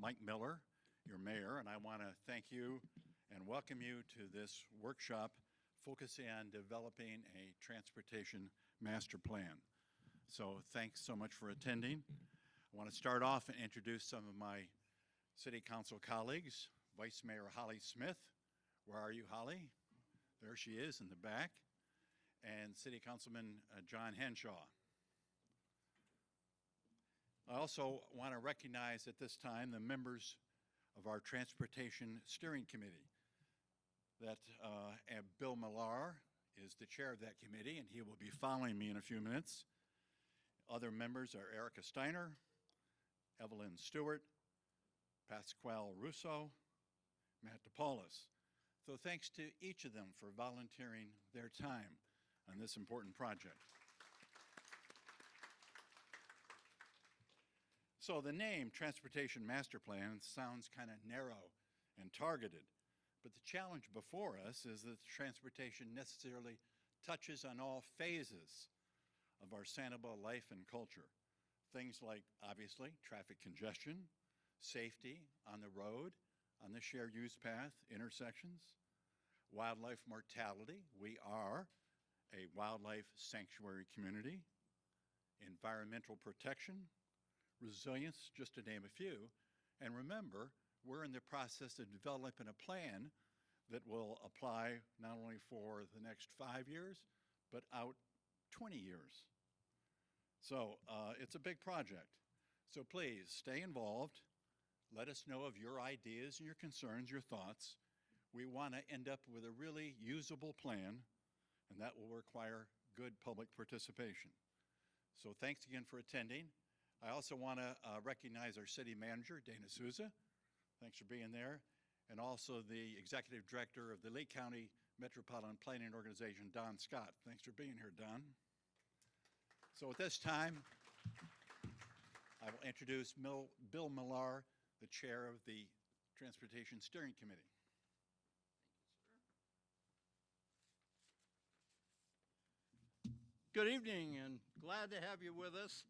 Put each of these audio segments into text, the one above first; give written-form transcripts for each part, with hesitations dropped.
Mike Miller, your mayor, and I want to thank you and welcome you to this workshop focusing on developing a transportation master plan. So thanks so much for attending. I want to start off and introduce some of my City Council colleagues. Vice Mayor Holly Smith. Where are you, Holly? There she is in the back. And City Councilman John Henshaw. I also want to recognize at this time the members of our Transportation Steering Committee. Bill Millar is the chair of that committee, and he will be following me in a few minutes. Other members are Erica Steiner, Evelyn Stewart, Pasquale Russo, Matt DePaulis. So thanks to each of them for volunteering their time on this important project. So the name Transportation Master Plan sounds kind of narrow and targeted, but the challenge before us is that transportation necessarily touches on all phases of our Sanibel life and culture. Things like, obviously, traffic congestion, safety on the road, on the shared use path, intersections, wildlife mortality. We are a wildlife sanctuary community, environmental protection, resilience, just to name a few. And remember, we're in the process of developing a plan that will apply not only for the next 5 years, but out 20 years. So it's a big project. So please stay involved. Let us know of your ideas and your concerns, your thoughts. We want to end up with a really usable plan, and that will require good public participation. So thanks again for attending. I also want to recognize our city manager, Dana Souza. Thanks for being there. And also the executive director of the Lee County Metropolitan Planning Organization, Don Scott. Thanks for being here, Don. So at this time, I will introduce Bill Millar, the chair of the Transportation Steering Committee. Good evening, and glad to have you with us.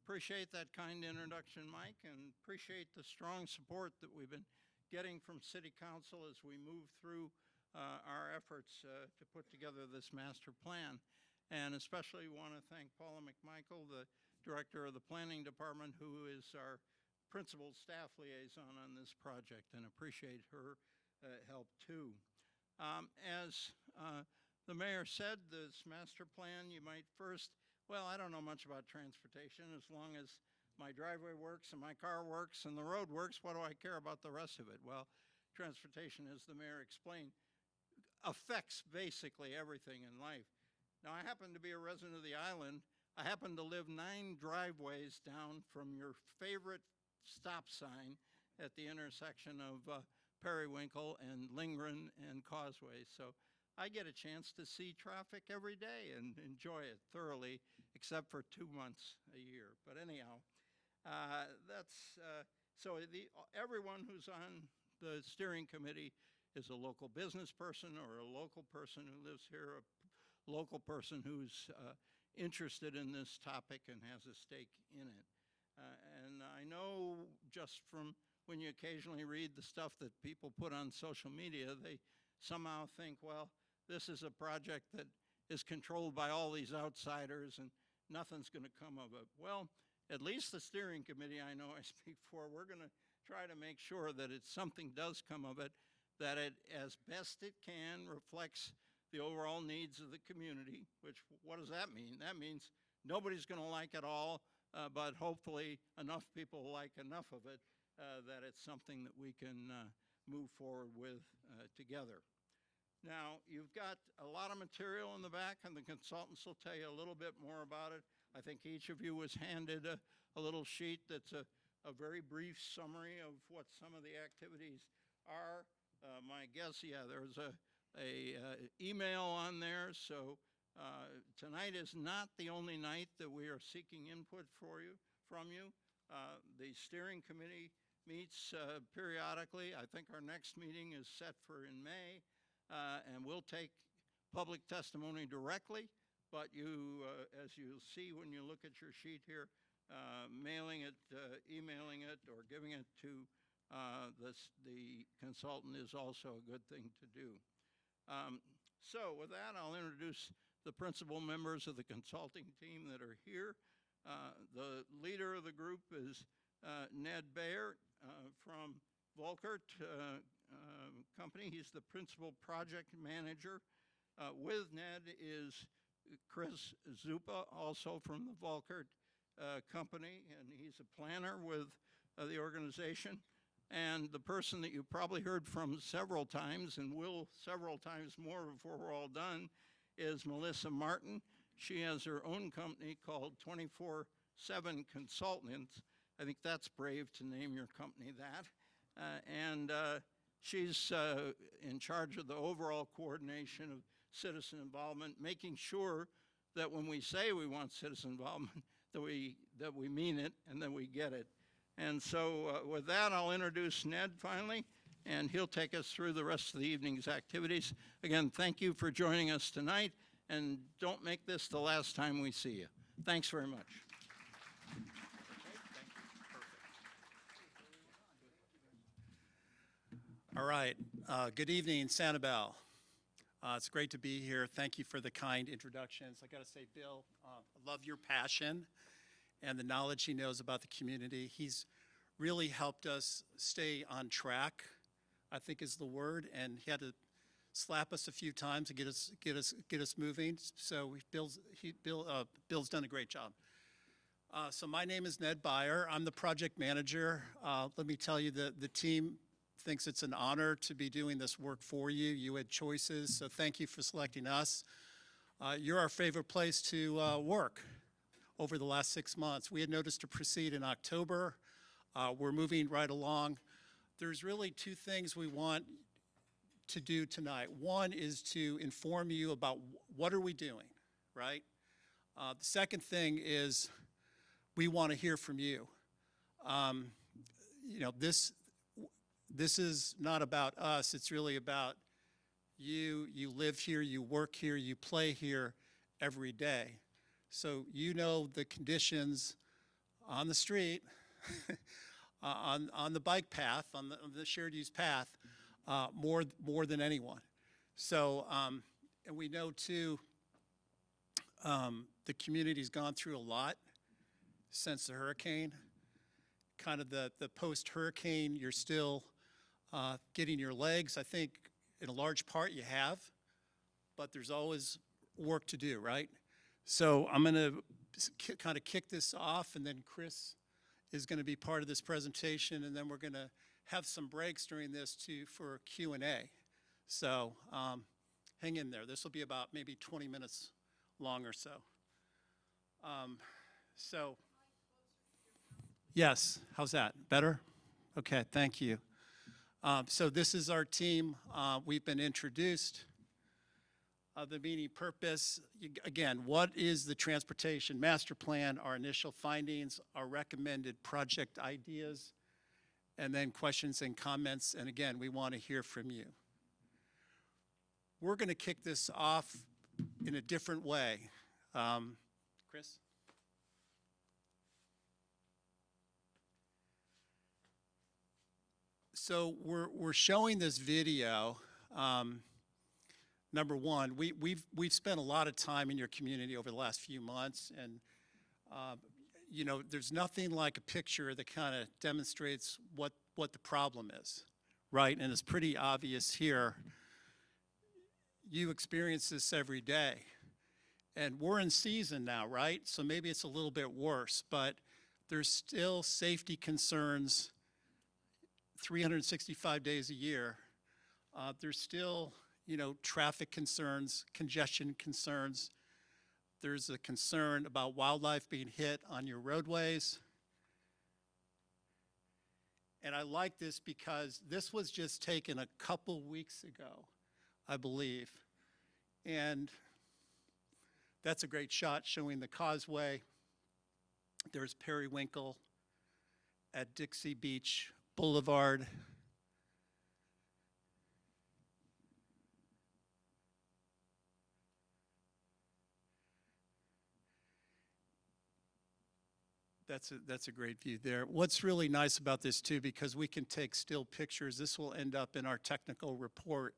Appreciate that kind introduction, Mike, and appreciate the strong support that we've been getting from City Council as we move through our efforts to put together this master plan. And especially want to thank Paula McMichael, the director of the Planning Department, who is our principal staff liaison on this project, and appreciate her help too. As the mayor said, this master plan, you might first, well, I don't know much about transportation. As long as my driveway works and my car works and the road works, what do I care about the rest of it? Well, transportation, as the mayor explained, affects basically everything in life. Now, I happen to be a resident of the island. I happen to live 9 driveways down from your favorite stop sign at the intersection of Periwinkle and Lingren and Causeway. So I get a chance to see traffic every day and enjoy it thoroughly, except for 2 months a year. But anyhow, everyone who's on the steering committee is a local business person or a local person who lives here, a local person who's interested in this topic and has a stake in it. And I know just from when you occasionally read the stuff that people put on social media, they somehow think, well, this is a project that is controlled by all these outsiders and nothing's going to come of it. Well, at least the steering committee, I know I speak for, we're going to try to make sure that something does come of it, that it, as best it can, reflects the overall needs of the community, which, what does that mean? That means nobody's going to like it all, but hopefully enough people like enough of it that it's something that we can move forward with together. Now, you've got a lot of material in the back, and the consultants will tell you a little bit more about it. I think each of you was handed a little sheet that's a very brief summary of what some of the activities are. My guess, yeah, there's a email on there, so tonight is not the only night that we are seeking input from you. The steering committee meets periodically. I think our next meeting is set for in May. And we'll take public testimony directly, but you, as you'll see when you look at your sheet here, mailing it, emailing it, or giving it to the consultant is also a good thing to do. So with that, I'll introduce the principal members of the consulting team that are here. The leader of the group is Ned Bayer from Volkert Company. He's the principal project manager. With Ned is Chris Zupa, also from the Volkert Company, and he's a planner with the organization. And the person that you probably heard from several times and will several times more before we're all done is Melissa Martin. She has her own company called 24/7 Consultants. I think that's brave to name your company that. And she's in charge of the overall coordination of citizen involvement, making sure that when we say we want citizen involvement, that we mean it and that we get it. And so with that, I'll introduce Ned finally, and he'll take us through the rest of the evening's activities. Again, thank you for joining us tonight, and don't make this the last time we see you. Thanks very much. All right. Good evening, Sanibel. It's great to be here. Thank you for the kind introductions. I got to say, Bill, I love your passion and the knowledge he knows about the community. He's really helped us stay on track, I think is the word, and he had to slap us a few times to get us moving. So Bill's done a great job. So my name is Ned Bayer. I'm the project manager. Let me tell you that the team thinks it's an honor to be doing this work for you. You had choices, so thank you for selecting us. You're our favorite place to work over the last 6 months. We had noticed to proceed in October. We're moving right along. There's really two things we want to do tonight. One is to inform you about what are we doing, right? The second thing is we want to hear from you. You know, this is not about us. It's really about you. You live here, you work here, you play here every day. So you know the conditions on the street, on the bike path, on the shared use path, more than anyone. So, and we know too, the community's gone through a lot since the hurricane. Kind of the post-hurricane, you're still getting your legs. I think in a large part you have, but there's always work to do, right? So I'm going to kind of kick this off, and then Chris is going to be part of this presentation, and then we're going to have some breaks during this for Q&A. So hang in there. This will be about maybe 20 minutes long or so. Yes, how's that? Better? Okay, thank you. So this is our team. We've been introduced. The meeting purpose, again, what is the Transportation Master Plan, our initial findings, our recommended project ideas, and then questions and comments. And again, we want to hear from you. We're going to kick this off in a different way. Chris? So we're showing this video. Number one, we've spent a lot of time in your community over the last few months, and you know, there's nothing like a picture that kind of demonstrates what the problem is, right? And it's pretty obvious here. You experience this every day, and we're in season now, right? So maybe it's a little bit worse, but there's still safety concerns 365 days a year. There's still, you know, traffic concerns, congestion concerns. There's a concern about wildlife being hit on your roadways. And I like this because this was just taken a couple weeks ago, I believe. And that's a great shot showing the causeway. There's periwinkle at Dixie Beach Boulevard. That's a great view there. What's really nice about this too, because we can take still pictures, this will end up in our technical report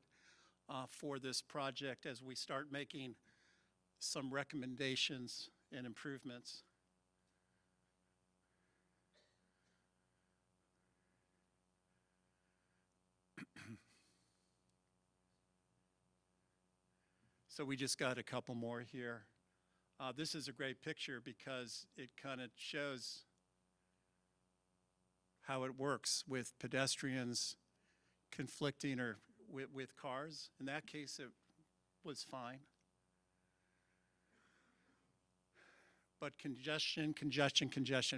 for this project as we start making some recommendations and improvements. So we just got a couple more here. This is a great picture because it kind of shows how it works with pedestrians conflicting or with cars. In that case, it was fine. But congestion,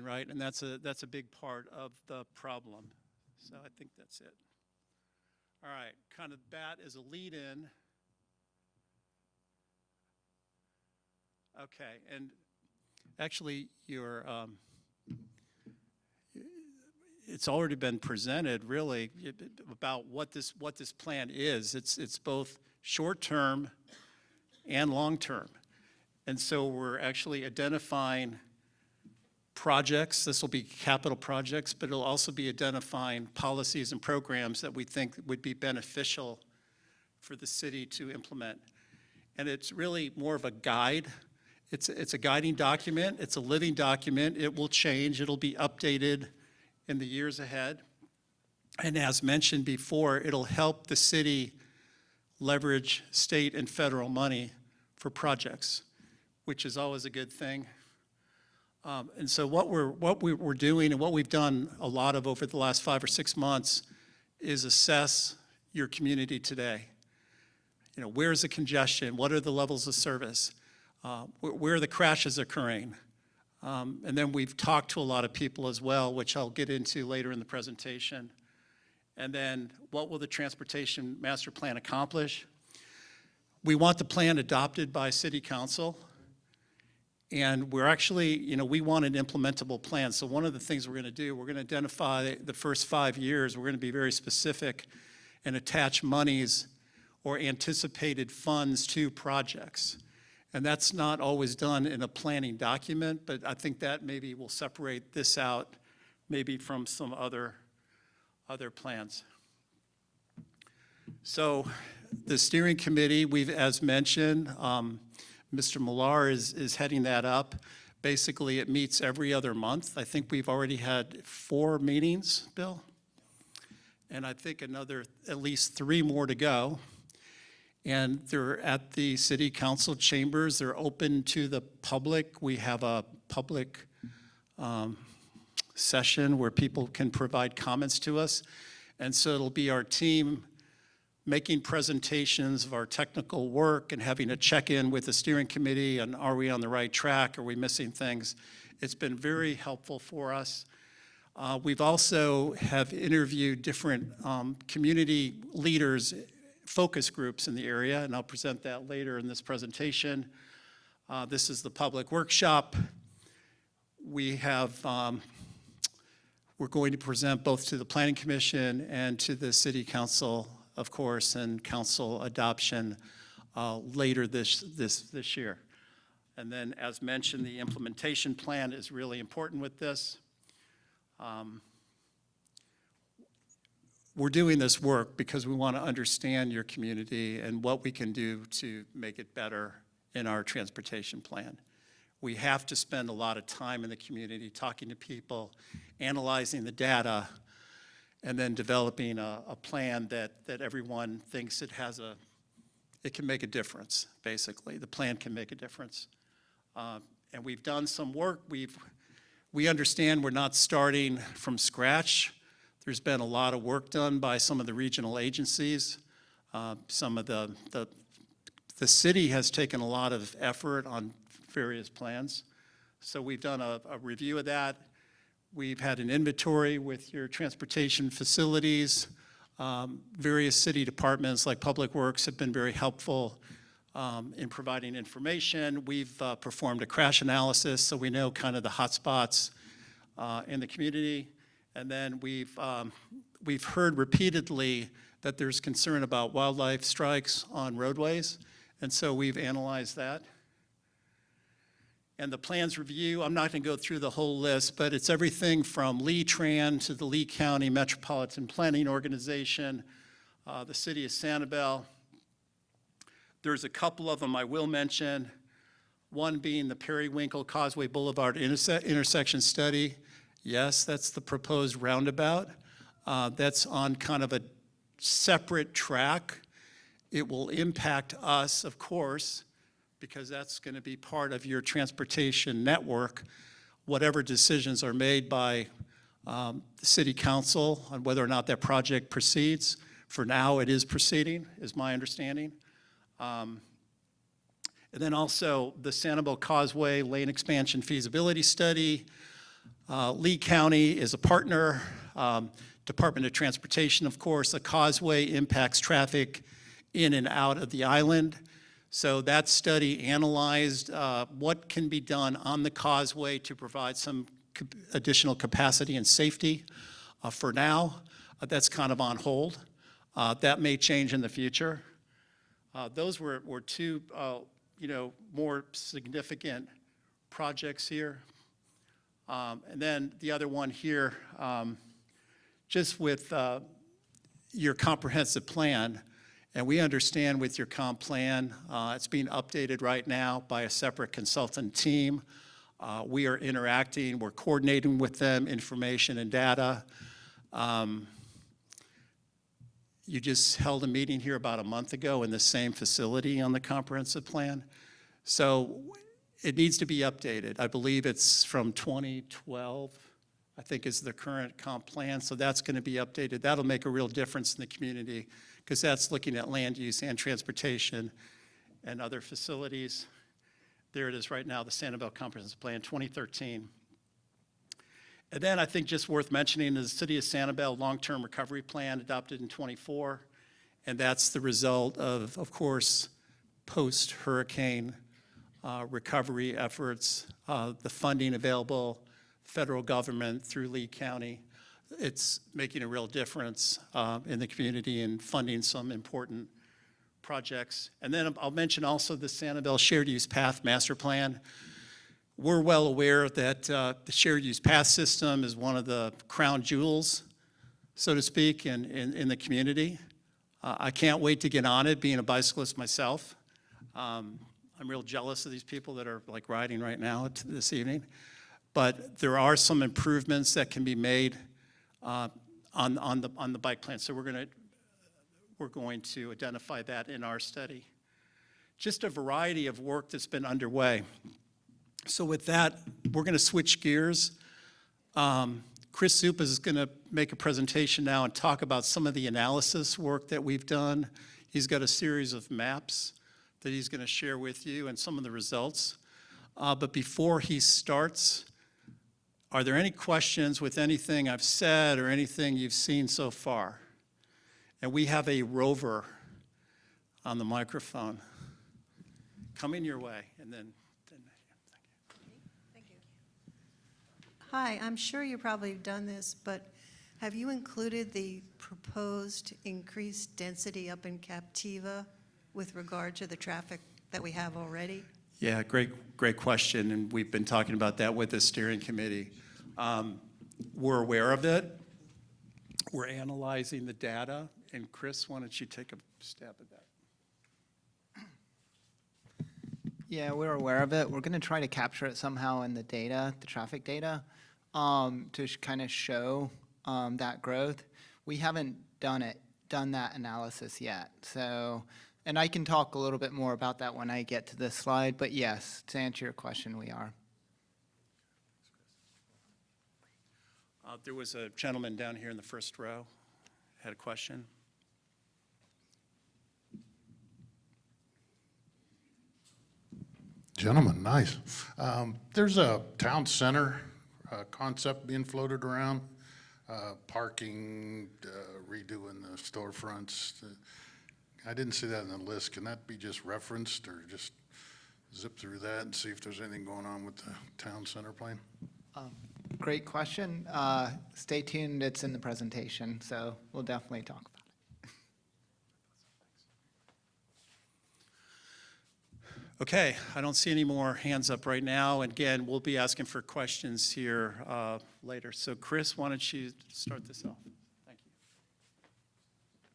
right? And that's a big part of the problem. So I think that's it. All right, kind of that as a lead-in. Okay, and actually it's already been presented really about what this plan is. It's both short-term and long-term. And so we're actually identifying projects. This will be capital projects, but it'll also be identifying policies and programs that we think would be beneficial for the city to implement. And it's really more of a guide. It's a guiding document. It's a living document. It will change. It'll be updated in the years ahead. And as mentioned before, it'll help the city leverage state and federal money for projects, which is always a good thing. And so what we're doing and what we've done a lot of over the last 5 or 6 months is assess your community today. You know, where's the congestion? What are the levels of service? Where are the crashes occurring? And then we've talked to a lot of people as well, which I'll get into later in the presentation. And then what will the Transportation Master Plan accomplish? We want the plan adopted by City Council. And we're actually, you know, we want an implementable plan. So one of the things we're going to do, we're going to identify the first 5 years. We're going to be very specific and attach monies or anticipated funds to projects. And that's not always done in a planning document, but I think that maybe will separate this out maybe from some other plans. So the steering committee, as mentioned, Mr. Millar is heading that up. Basically, it meets every other month. I think we've already had 4 meetings, Bill, and I think another at least 3 more to go. And they're at the city council chambers. They're open to the public. We have a public session where people can provide comments to us. And so it'll be our team making presentations of our technical work and having a check-in with the steering committee on are we on the right track, are we missing things. It's been very helpful for us. We've also have interviewed different community leaders, focus groups in the area, and I'll present that later in this presentation. This is the public workshop. We have, we're going to present both to the Planning Commission and to the City Council, of course, and council adoption later this year. And then, as mentioned, the implementation plan is really important with this. We're doing this work because we want to understand your community and what we can do to make it better in our transportation plan. We have to spend a lot of time in the community talking to people, analyzing the data, and then developing a plan that everyone thinks it can make a difference, basically. The plan can make a difference. And we've done some work. We understand we're not starting from scratch. There's been a lot of work done by some of the regional agencies. Some of the city has taken a lot of effort on various plans. So we've done a review of that. We've had an inventory with your transportation facilities. Various city departments like Public Works have been very helpful in providing information. We've performed a crash analysis so we know kind of the hot spots in the community. And then we've heard repeatedly that there's concern about wildlife strikes on roadways, and so we've analyzed that. And the plans review, I'm not going to go through the whole list, but it's everything from Lee Tran to the Lee County Metropolitan Planning Organization, the City of Sanibel. There's a couple of them I will mention, one being the Periwinkle Causeway Boulevard intersection study. Yes, that's the proposed roundabout. That's on kind of a separate track. It will impact us, of course, because that's going to be part of your transportation network, whatever decisions are made by the city council on whether or not that project proceeds. For now, it is proceeding, is my understanding. And then also the Sanibel Causeway Lane Expansion Feasibility Study. Lee County is a partner. Department of Transportation, of course. The causeway impacts traffic in and out of the island. So that study analyzed what can be done on the causeway to provide some additional capacity and safety. For now, that's kind of on hold. That may change in the future. Those were two, more significant projects here. And then the other one here, just with your comprehensive plan, and we understand with your comp plan, it's being updated right now by a separate consultant team. We are interacting, we're coordinating with them, information and data. You just held a meeting here about a month ago in the same facility on the comprehensive plan. So it needs to be updated. I believe it's from 2012, I think is the current comp plan. So that's going to be updated. That'll make a real difference in the community because that's looking at land use and transportation and other facilities. There it is right now, the Sanibel Comprehensive Plan 2013. And then I think just worth mentioning is the City of Sanibel Long-Term Recovery Plan adopted in '24. And that's the result of course, post-hurricane recovery efforts, the funding available, federal government through Lee County. It's making a real difference in the community and funding some important projects. And then I'll mention also the Sanibel Shared Use Path Master Plan. We're well aware that the shared use path system is one of the crown jewels, so to speak, in the community. I can't wait to get on it, being a bicyclist myself. I'm real jealous of these people that are like riding right now this evening. But there are some improvements that can be made on the bike plan. So we're going to identify that in our study. Just a variety of work that's been underway. So with that, we're going to switch gears. Chris Zupas is going to make a presentation now and talk about some of the analysis work that we've done. He's got a series of maps that he's going to share with you and some of the results. But before he starts, are there any questions with anything I've said or anything you've seen so far? And we have a rover on the microphone coming your way, and then Thank you. Hi, I'm sure you probably have done this, but have you included the proposed increased density up in Captiva with regard to the traffic that we have already? Yeah, great question, and we've been talking about that with the steering committee. We're aware of it. We're analyzing the data, and Chris, why don't you take a stab at that? Yeah, we're aware of it. We're going to try to capture it somehow in the data, the traffic data, to kind of show that growth. We haven't done that analysis yet. So, and I can talk a little bit more about that when I get to this slide. But yes, to answer your question, we are. There was a gentleman down here in the first row, had a question. Gentlemen, nice. There's a town center concept being floated around, parking, redoing the storefronts. I didn't see that in the list. Can that be just referenced or just zip through that and see if there's anything going on with the town center plan? Great question. Stay tuned. It's in the presentation, so we'll definitely talk about it. Okay, I don't see any more hands up right now. And again, we'll be asking for questions here later. So Chris, why don't you start this off? Thank you.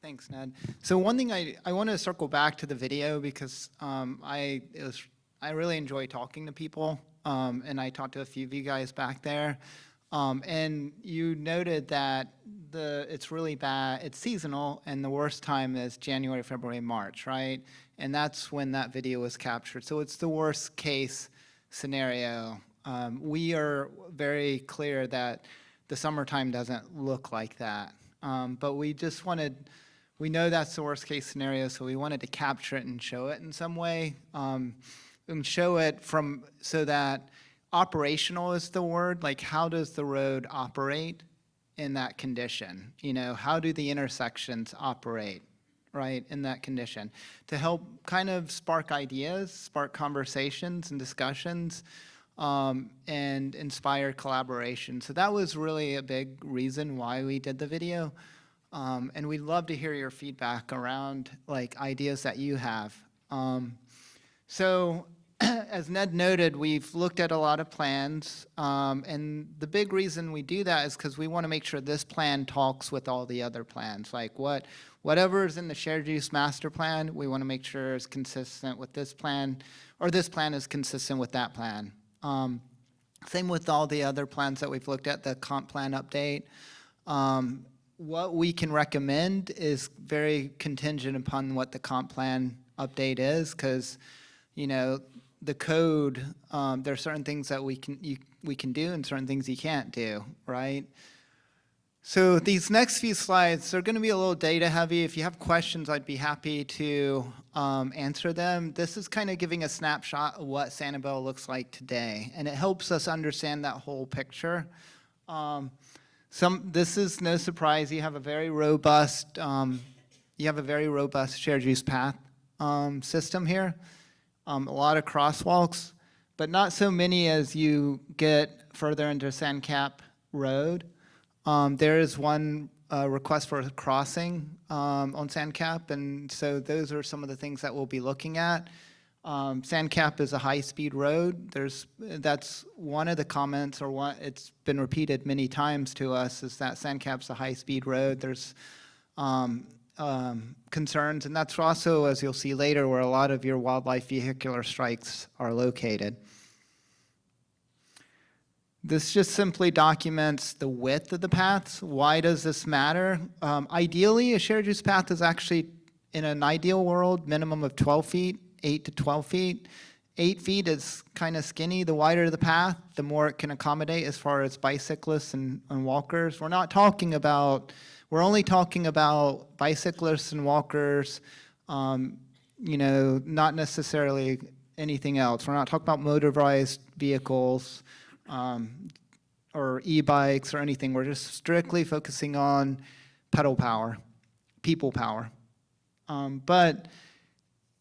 Thanks, Ned. So one thing I want to circle back to the video because I really enjoy talking to people, and I talked to a few of you guys back there, and you noted that it's really bad. It's seasonal, and the worst time is January, February, March, right? And that's when that video was captured. So it's the worst case scenario. We are very clear that the summertime doesn't look like that, but we just wanted. We know that's the worst case scenario, so we wanted to capture it and show it in some way, and show it so that operational is the word, like how does the road operate in that condition? You know, how do the intersections operate, right, in that condition? To help kind of spark ideas, spark conversations and discussions, and inspire collaboration. So that was really a big reason why we did the video. And we'd love to hear your feedback around like ideas that you have. So as Ned noted, we've looked at a lot of plans, and the big reason we do that is because we want to make sure this plan talks with all the other plans. Like whatever is in the shared use master plan, we want to make sure is consistent with this plan, or this plan is consistent with that plan. Same with all the other plans that we've looked at, the comp plan update. What we can recommend is very contingent upon what the comp plan update is, because, you know, the code, there are certain things that we can do and certain things you can't do, right? So these next few slides, they're going to be a little data heavy. If you have questions, I'd be happy to answer them. This is kind of giving a snapshot of what Sanibel looks like today, and it helps us understand that whole picture. This is no surprise. You have a very robust shared use path system here. A lot of crosswalks, but not so many as you get further into Sandcap Road. There is one request for a crossing on Sandcap, and so those are some of the things that we'll be looking at. Sandcap is a high-speed road. That's one of the comments, or it's been repeated many times to us, is that Sandcap's a high-speed road. There's concerns, and that's also, as you'll see later, where a lot of your wildlife vehicular strikes are located. This just simply documents the width of the paths. Why does this matter? Ideally, a shared use path is actually, in an ideal world, minimum of 12 feet. 8 to 12 feet. 8 feet is kind of skinny. The wider the path, the more it can accommodate as far as bicyclists and walkers. We're only talking about bicyclists and walkers, you know, not necessarily anything else. We're not talking about motorized vehicles or e-bikes or anything. We're just strictly focusing on pedal power, people power. But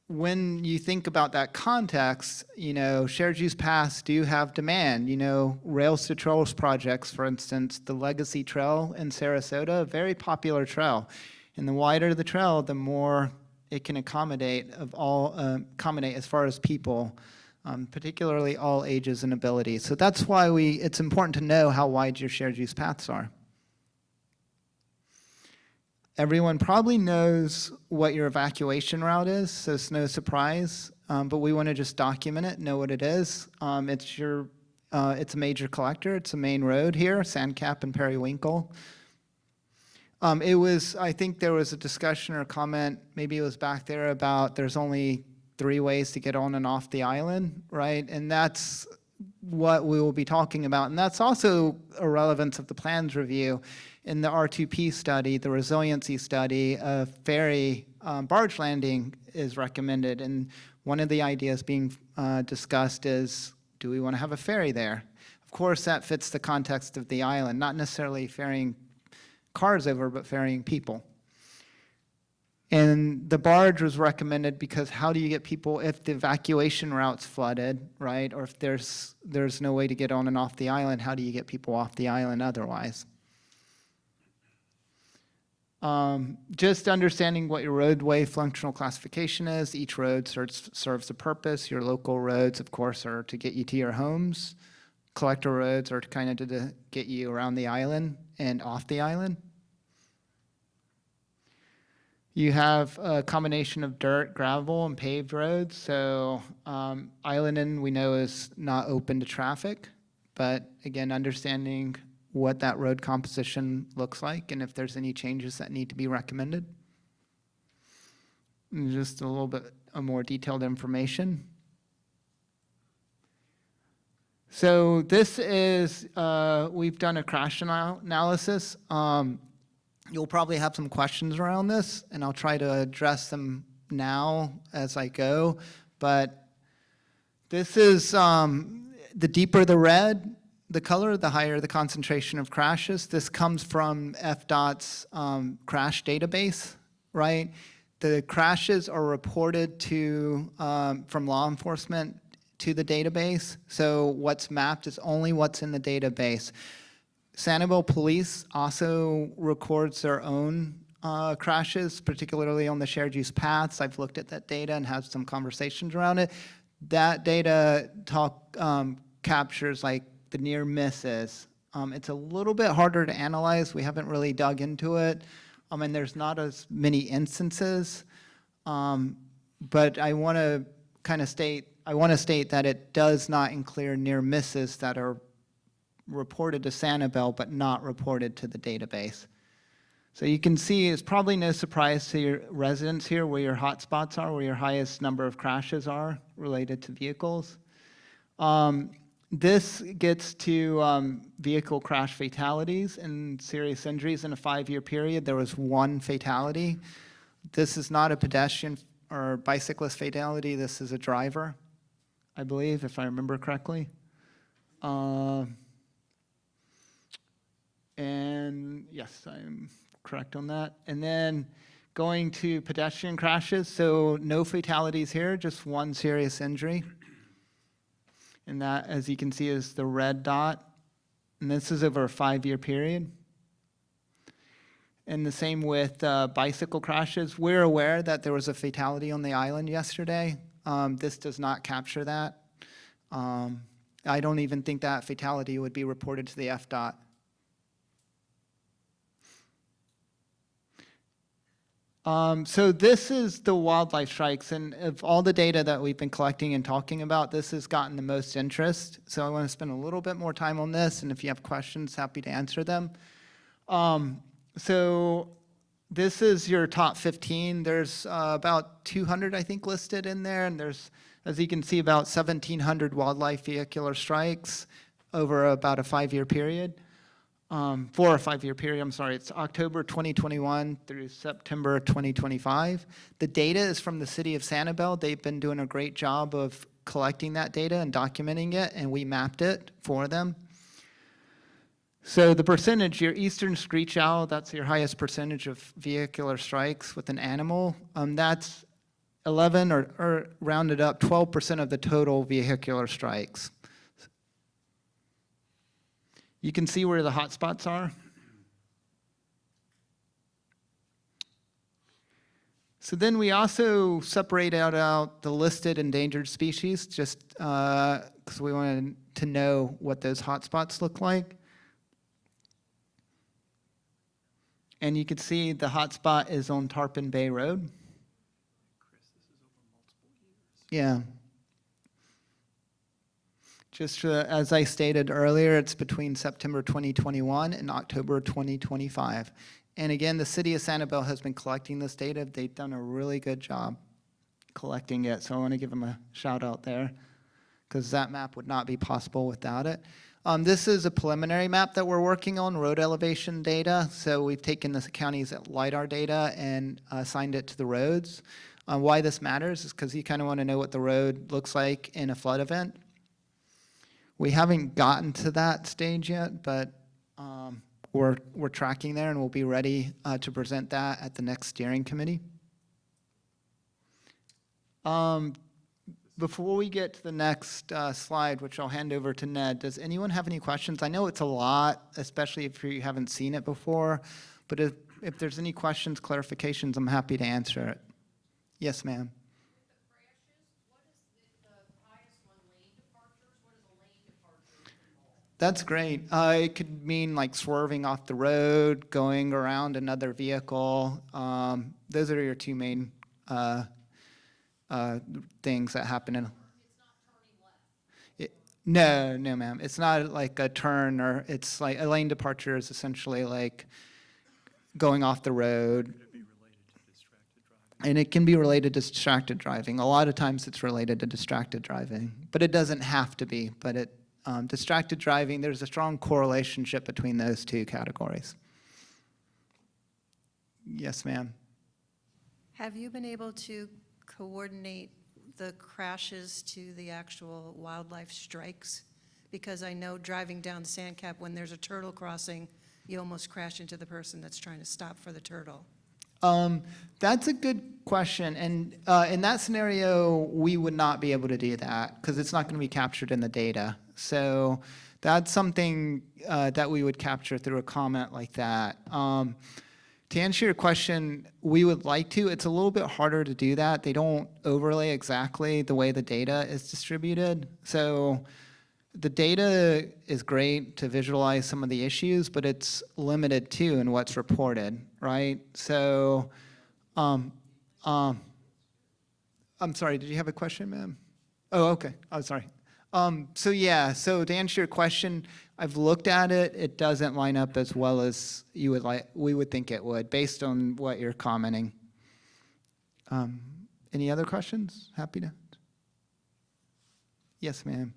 when you think about that context, you know, shared use paths do have demand. You know, Rails to Trails projects, for instance, the Legacy Trail in Sarasota, a very popular trail. And the wider the trail, the more it can accommodate as far as people, particularly all ages and abilities. So that's why it's important to know how wide your shared use paths are. Everyone probably knows what your evacuation route is, so it's no surprise, but we want to just document it, know what it is. It's a major collector. It's a main road here, Sandcap and Periwinkle. I think there was a discussion or a comment, maybe it was back there, about there's only 3 ways to get on and off the island, right? And that's what we will be talking about. And that's also a relevance of the plans review. In the R2P study, the resiliency study, a ferry barge landing is recommended. And one of the ideas being discussed is, do we want to have a ferry there? Of course, that fits the context of the island, not necessarily ferrying cars over, but ferrying people. And the barge was recommended because how do you get people if the evacuation route's flooded, right? Or if there's no way to get on and off the island, how do you get people off the island otherwise? Just understanding what your roadway functional classification is. Each road serves a purpose. Your local roads, of course, are to get you to your homes. Collector roads are kind of to get you around the island and off the island. You have a combination of dirt, gravel, and paved roads. So Islandin, we know, is not open to traffic. But again, understanding what that road composition looks like and if there's any changes that need to be recommended. And just a little bit of more detailed information. So this is, we've done a crash analysis. You'll probably have some questions around this, and I'll try to address them now as I go. But this is, the deeper the red, the color, the higher the concentration of crashes. This comes from FDOT's crash database, right? The crashes are reported to, from law enforcement to the database. So what's mapped is only what's in the database. Sanibel Police also records their own crashes, particularly on the shared use paths. I've looked at that data and had some conversations around it. That data captures like the near misses. It's a little bit harder to analyze. We haven't really dug into it. And there's not as many instances. But I want to kind of state that it does not include near misses that are reported to Sanibel but not reported to the database. So you can see it's probably no surprise to your residents here where your hotspots are, where your highest number of crashes are related to vehicles. This gets to vehicle crash fatalities and serious injuries in a 5-year period. There was 1 fatality. This is not a pedestrian or bicyclist fatality. This is a driver, I believe, if I remember correctly. And yes, I'm correct on that. And then going to pedestrian crashes, so no fatalities here, just 1 serious injury. And that, as you can see, is the red dot. And this is over a 5-year period. And the same with bicycle crashes. We're aware that there was a fatality on the island yesterday. This does not capture that. I don't even think that fatality would be reported to the FDOT. So this is the wildlife strikes, and of all the data that we've been collecting and talking about, this has gotten the most interest. So I want to spend a little bit more time on this, and if you have questions, happy to answer them. So this is your top 15. There's about 200, I think, listed in there, and there's, as you can see, about 1,700 wildlife vehicular strikes over about a 5-year period. For a 5-year period, I'm sorry, it's October 2021 through September 2025. The data is from the City of Sanibel. They've been doing a great job of collecting that data and documenting it, and we mapped it for them. So the percentage, your eastern screech owl, that's your highest percentage of vehicular strikes with an animal. That's 11 or rounded up 12% of the total vehicular strikes. You can see where the hot spots are. So then we also separated out the listed endangered species just because we wanted to know what those hot spots look like. And you can see the hot spot is on Tarpon Bay Road. Yeah. Just as I stated earlier, it's between September 2021 and October 2025. And again, the City of Sanibel has been collecting this data. They've done a really good job collecting it. So I want to give them a shout out there because that map would not be possible without it. This is a preliminary map that we're working on, road elevation data. So we've taken the county's LiDAR data and assigned it to the roads. Why this matters is because you kind of want to know what the road looks like in a flood event. We haven't gotten to that stage yet, but we're tracking there, and we'll be ready to present that at the next steering committee. Before we get to the next slide, which I'll hand over to Ned, does anyone have any questions? I know it's a lot, especially if you haven't seen it before, but if if there's any questions, clarifications, I'm happy to answer it. Yes, ma'am. That's great. It could mean like swerving off the road, going around another vehicle. Those are your two main things that happen in. No, no, ma'am. It's not like a turn, or it's like a lane departure is essentially like going off the road. And it can be related to distracted driving. A lot of times it's related to distracted driving, but it doesn't have to be. But distracted driving, there's a strong correlation between those two categories. Yes, ma'am. Have you been able to coordinate the crashes to the actual wildlife strikes? Because I know driving down Sandcap, when there's a turtle crossing, you almost crash into the person that's trying to stop for the turtle. That's a good question. And in that scenario, we would not be able to do that because it's not going to be captured in the data. So that's something that we would capture through a comment like that. To answer your question, we would like to. It's a little bit harder to do that. They don't overlay exactly the way the data is distributed. So the data is great to visualize some of the issues, but it's limited too in what's reported, right? So, I'm sorry, did you have a question, ma'am? Oh, okay, oh, sorry. So yeah, so to answer your question, I've looked at it. It doesn't line up as well as you would like, we would think it would, based on what you're commenting. Any other questions? Happy to. Yes, ma'am.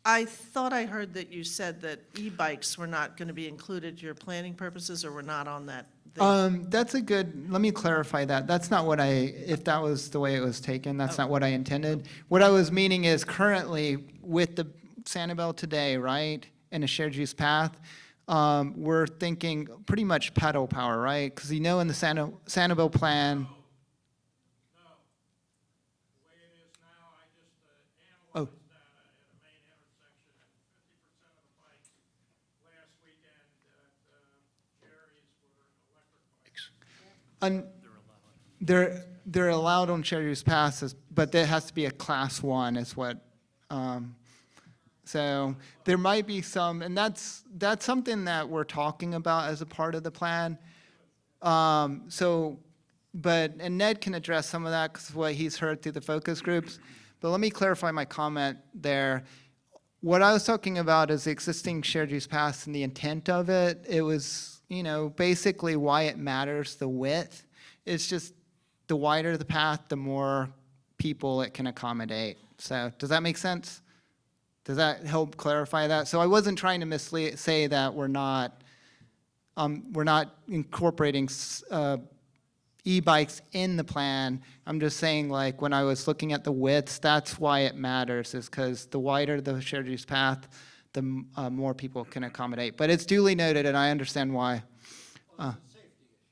I thought I heard that you said that e-bikes were not going to be included to your planning purposes, or were not on that thing. That's a good, let me clarify that. That's not what if that was the way it was taken, that's not what I intended. What I was meaning is currently with the Sanibel today, right, and a shared use path, we're thinking pretty much pedal power, right? Because you know in the Sanibel plan. The way it is now, I just Oh. analyzed data at a main intersection, and 50% of the bikes last weekend at Jerry's were electric bikes. They're allowed on shared use passes, but there has to be a class 1 is what, so there might be some, and that's something that we're talking about as a part of the plan. And Ned can address some of that because what he's heard through the focus groups. But let me clarify my comment there. What I was talking about is the existing shared use paths and the intent of it. It was, basically why it matters, the width. It's just the wider the path, the more people it can accommodate. So does that make sense? Does that help clarify that? So I wasn't trying to say that we're not incorporating e-bikes in the plan. I'm just saying, like, when I was looking at the widths, that's why it matters, is because the wider the shared use path, the more people can accommodate. But it's duly noted, and I understand why.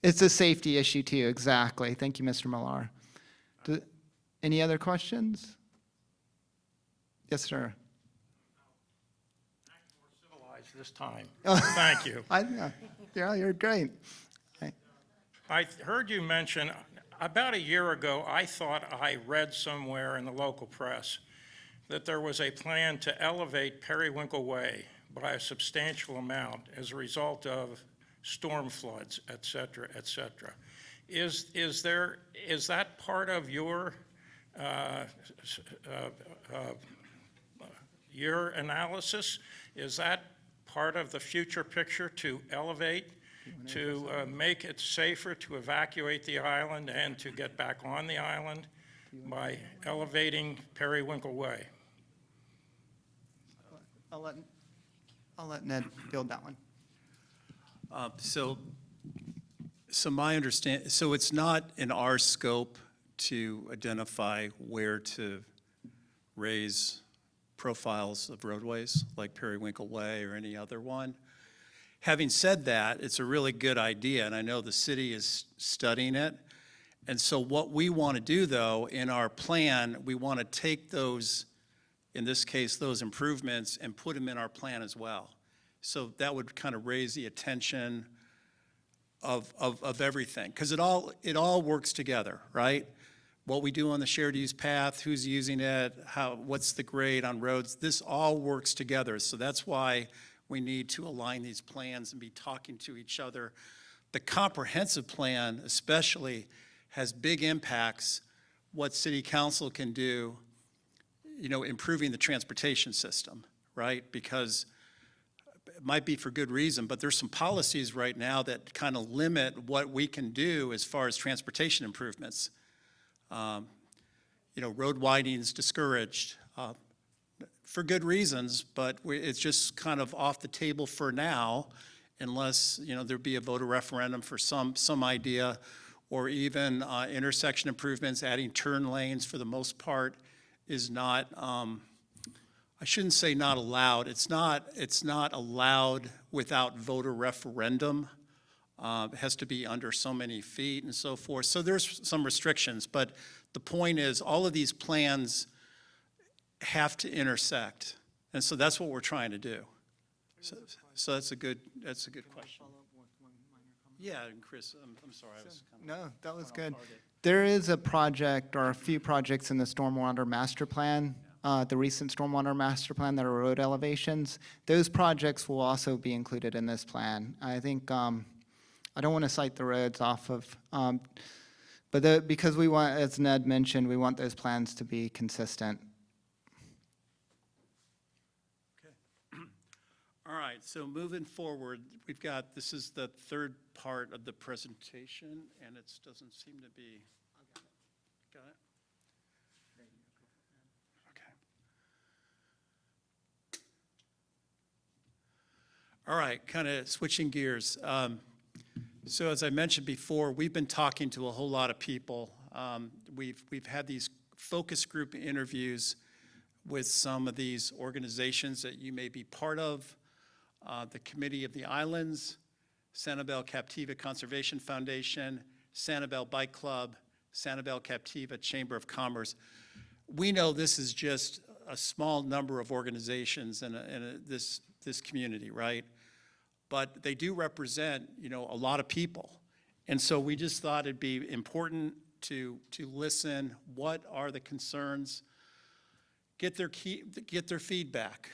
It's a safety issue too, exactly. Thank you, Mr. Millar. Any other questions? Yes, sir. Act more civilized this time. Thank you. Yeah, you're great. I heard you mention, about a year ago, I thought I read somewhere in the local press that there was a plan to elevate Periwinkle Way by a substantial amount as a result of storm floods, et cetera, et cetera. Is that part of your analysis? Is that part of the future picture to elevate, to make it safer to evacuate the island and to get back on the island by elevating Periwinkle Way? I'll let Ned build that one. So my understanding, so it's not in our scope to identify where to raise profiles of roadways like Periwinkle Way or any other one. Having said that, it's a really good idea, and I know the city is studying it. And so what we want to do, though, in our plan, we want to take those, in this case, those improvements, and put them in our plan as well. So that would kind of raise the attention of everything, because it all works together, right? What we do on the shared use path, who's using it, what's the grade on roads, this all works together. So that's why we need to align these plans and be talking to each other. The comprehensive plan especially has big impacts, what city council can do, improving the transportation system, right? Because it might be for good reason, but there's some policies right now that kind of limit what we can do as far as transportation improvements. Road widening's discouraged for good reasons, but it's just kind of off the table for now unless, there be a voter referendum for some idea, or even intersection improvements, adding turn lanes for the most part is not, I shouldn't say not allowed. It's not allowed without voter referendum. It has to be under so many feet and so forth. So there's some restrictions, but the point is all of these plans have to intersect. And so that's what we're trying to do. So that's a good question. Yeah, and Chris, I'm sorry, I was kind of. No, that was off good. target. There is a project or a few projects in the Stormwater Master Plan, the recent Stormwater Master Plan that are road elevations. Those projects will also be included in this plan. I think, I don't want to cite the roads off of, but because we want, as Ned mentioned, we want those plans to be consistent. All right, so moving forward, this is the third part of the presentation, and it doesn't seem to be. Got it? Okay. All right, kind of switching gears. So as I mentioned before, we've been talking to a whole lot of people. We've had these focus group interviews with some of these organizations that you may be part of. The Committee of the Islands, Sanibel Captiva Conservation Foundation, Sanibel Bike Club, Sanibel Captiva Chamber of Commerce. We know this is just a small number of organizations in this community, right? But they do represent, a lot of people. And so we just thought it'd be important to listen. What are the concerns? Get their feedback.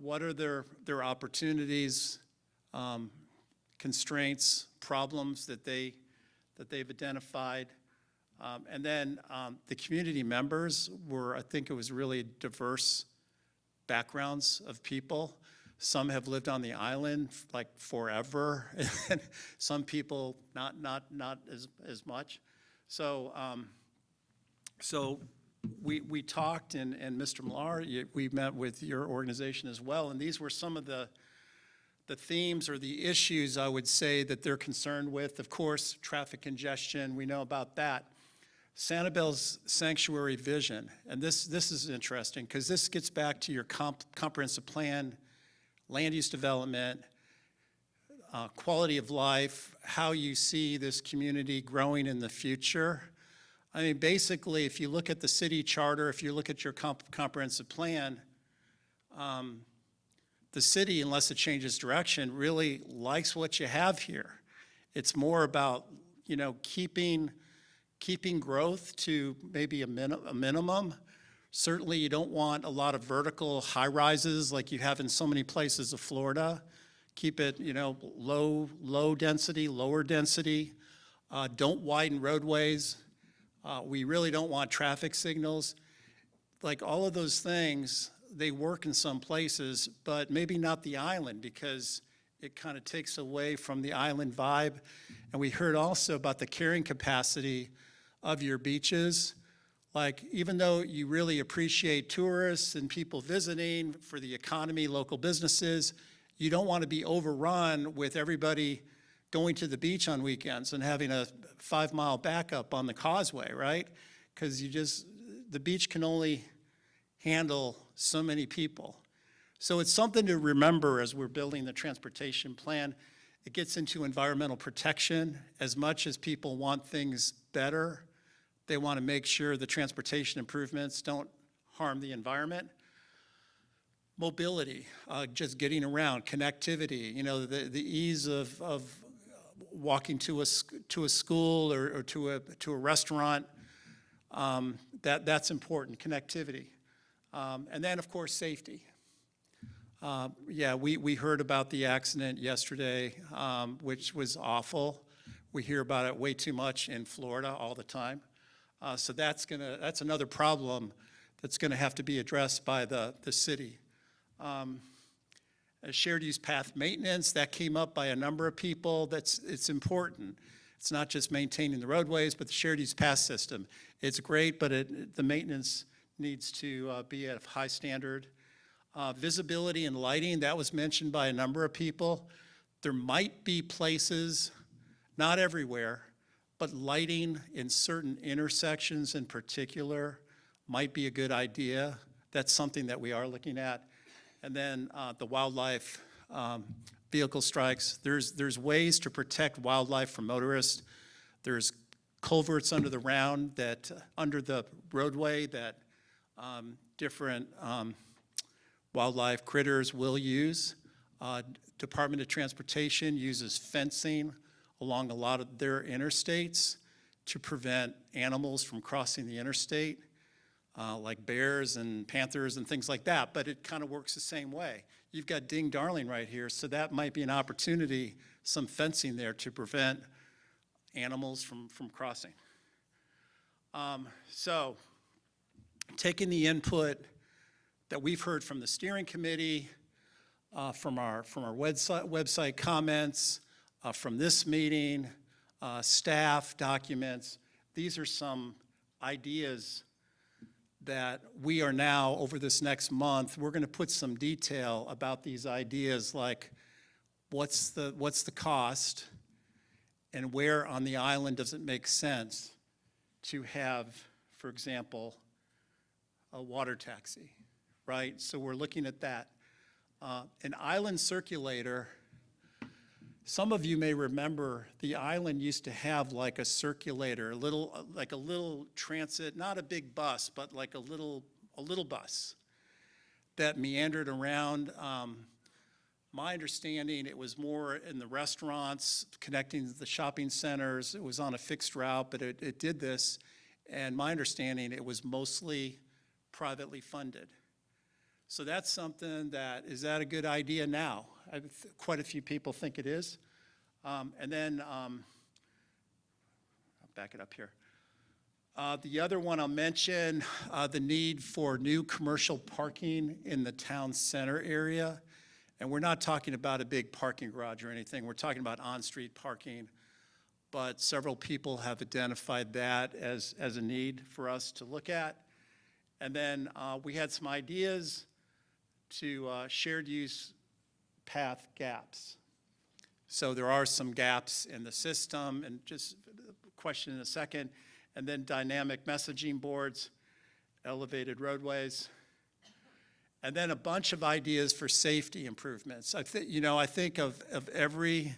What are their opportunities, constraints, problems that they've identified? And then the community members I think it was really diverse backgrounds of people. Some have lived on the island like forever, and some people not as much. So we talked, and Mr. Millar, we met with your organization as well, and these were some of the themes or the issues I would say that they're concerned with. Of course, traffic congestion, we know about that. Sanibel's sanctuary vision, and this is interesting because this gets back to your comprehensive plan, land use development, quality of life, how you see this community growing in the future. I mean, basically, if you look at the city charter, if you look at your comprehensive plan, the city, unless it changes direction, really likes what you have here. It's more about, keeping growth to maybe a minimum. Certainly, you don't want a lot of vertical high-rises like you have in so many places of Florida. Keep it, low density, lower density. Don't widen roadways. We really don't want traffic signals. Like all of those things, they work in some places, but maybe not the island because it kind of takes away from the island vibe. And we heard also about the carrying capacity of your beaches. Like, even though you really appreciate tourists and people visiting for the economy, local businesses, you don't want to be overrun with everybody going to the beach on weekends and having a 5-mile backup on the causeway, right? Because the beach can only handle so many people. So it's something to remember as we're building the transportation plan. It gets into environmental protection. As much as people want things better, they want to make sure the transportation improvements don't harm the environment. Mobility, just getting around, connectivity, the ease of walking to a school or to a restaurant, that's important, connectivity. And then, of course, safety. Yeah, we heard about the accident yesterday, which was awful. We hear about it way too much in Florida all the time. So that's another problem that's gonna have to be addressed by the city. Shared use path maintenance, that came up by a number of people. It's important. It's not just maintaining the roadways, but the shared use path system. It's great, but the maintenance needs to be at a high standard. Visibility and lighting, that was mentioned by a number of people. There might be places, not everywhere, but lighting in certain intersections in particular might be a good idea. That's something that we are looking at. And then the wildlife vehicle strikes. There's ways to protect wildlife from motorists. There's culverts under the under the roadway that different wildlife critters will use. Department of Transportation uses fencing along a lot of their interstates to prevent animals from crossing the interstate, like bears and panthers and things like that, but it kind of works the same way. You've got Ding Darling right here, so that might be an opportunity, some fencing there to prevent animals from crossing. So, taking the input that we've heard from the steering committee, from our website comments, from this meeting, staff documents, these are some ideas that we are now, over this next month, we're gonna put some detail about these ideas, like what's the cost and where on the island does it make sense to have, for example, a water taxi, right? So we're looking at that. An island circulator, some of you may remember the island used to have like a circulator, like a little transit, not a big bus, but like a little bus that meandered around. My understanding, it was more in the restaurants, connecting the shopping centers. It was on a fixed route, but it did this. And my understanding, it was mostly privately funded. So that's something is that a good idea now? Quite a few people think it is. And then, I'll back it up here. The other one I'll mention, the need for new commercial parking in the town center area. And we're not talking about a big parking garage or anything. We're talking about on-street parking. But several people have identified that as a need for us to look at. And then we had some ideas to shared use path gaps. So there are some gaps in the system, and just a question in a second. And then dynamic messaging boards, elevated roadways, and then a bunch of ideas for safety improvements. I think of every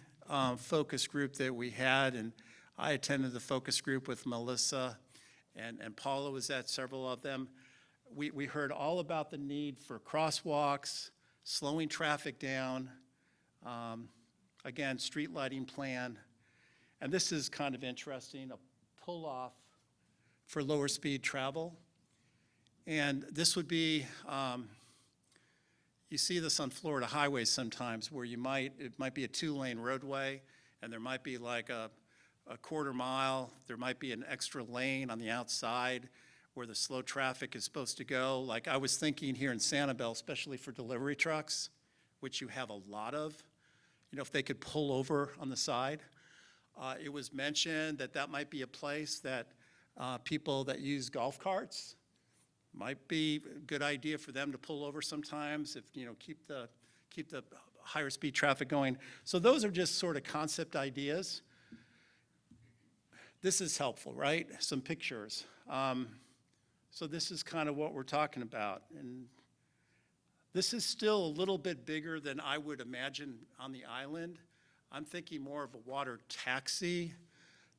focus group that we had, and I attended the focus group with Melissa, and Paula was at several of them. We heard all about the need for crosswalks, slowing traffic down, again, street lighting plan. And this is kind of interesting, a pull-off for lower speed travel. And this would be, you see this on Florida highways sometimes, where it might be a 2-lane roadway, and there might be like a quarter mile, there might be an extra lane on the outside where the slow traffic is supposed to go. Like I was thinking here in Sanibel, especially for delivery trucks, which you have a lot of, if they could pull over on the side. It was mentioned that might be a place that people that use golf carts, might be a good idea for them to pull over sometimes if, keep the higher speed traffic going. So those are just sort of concept ideas. This is helpful, right? Some pictures. So this is kind of what we're talking about. And this is still a little bit bigger than I would imagine on the island. I'm thinking more of a water taxi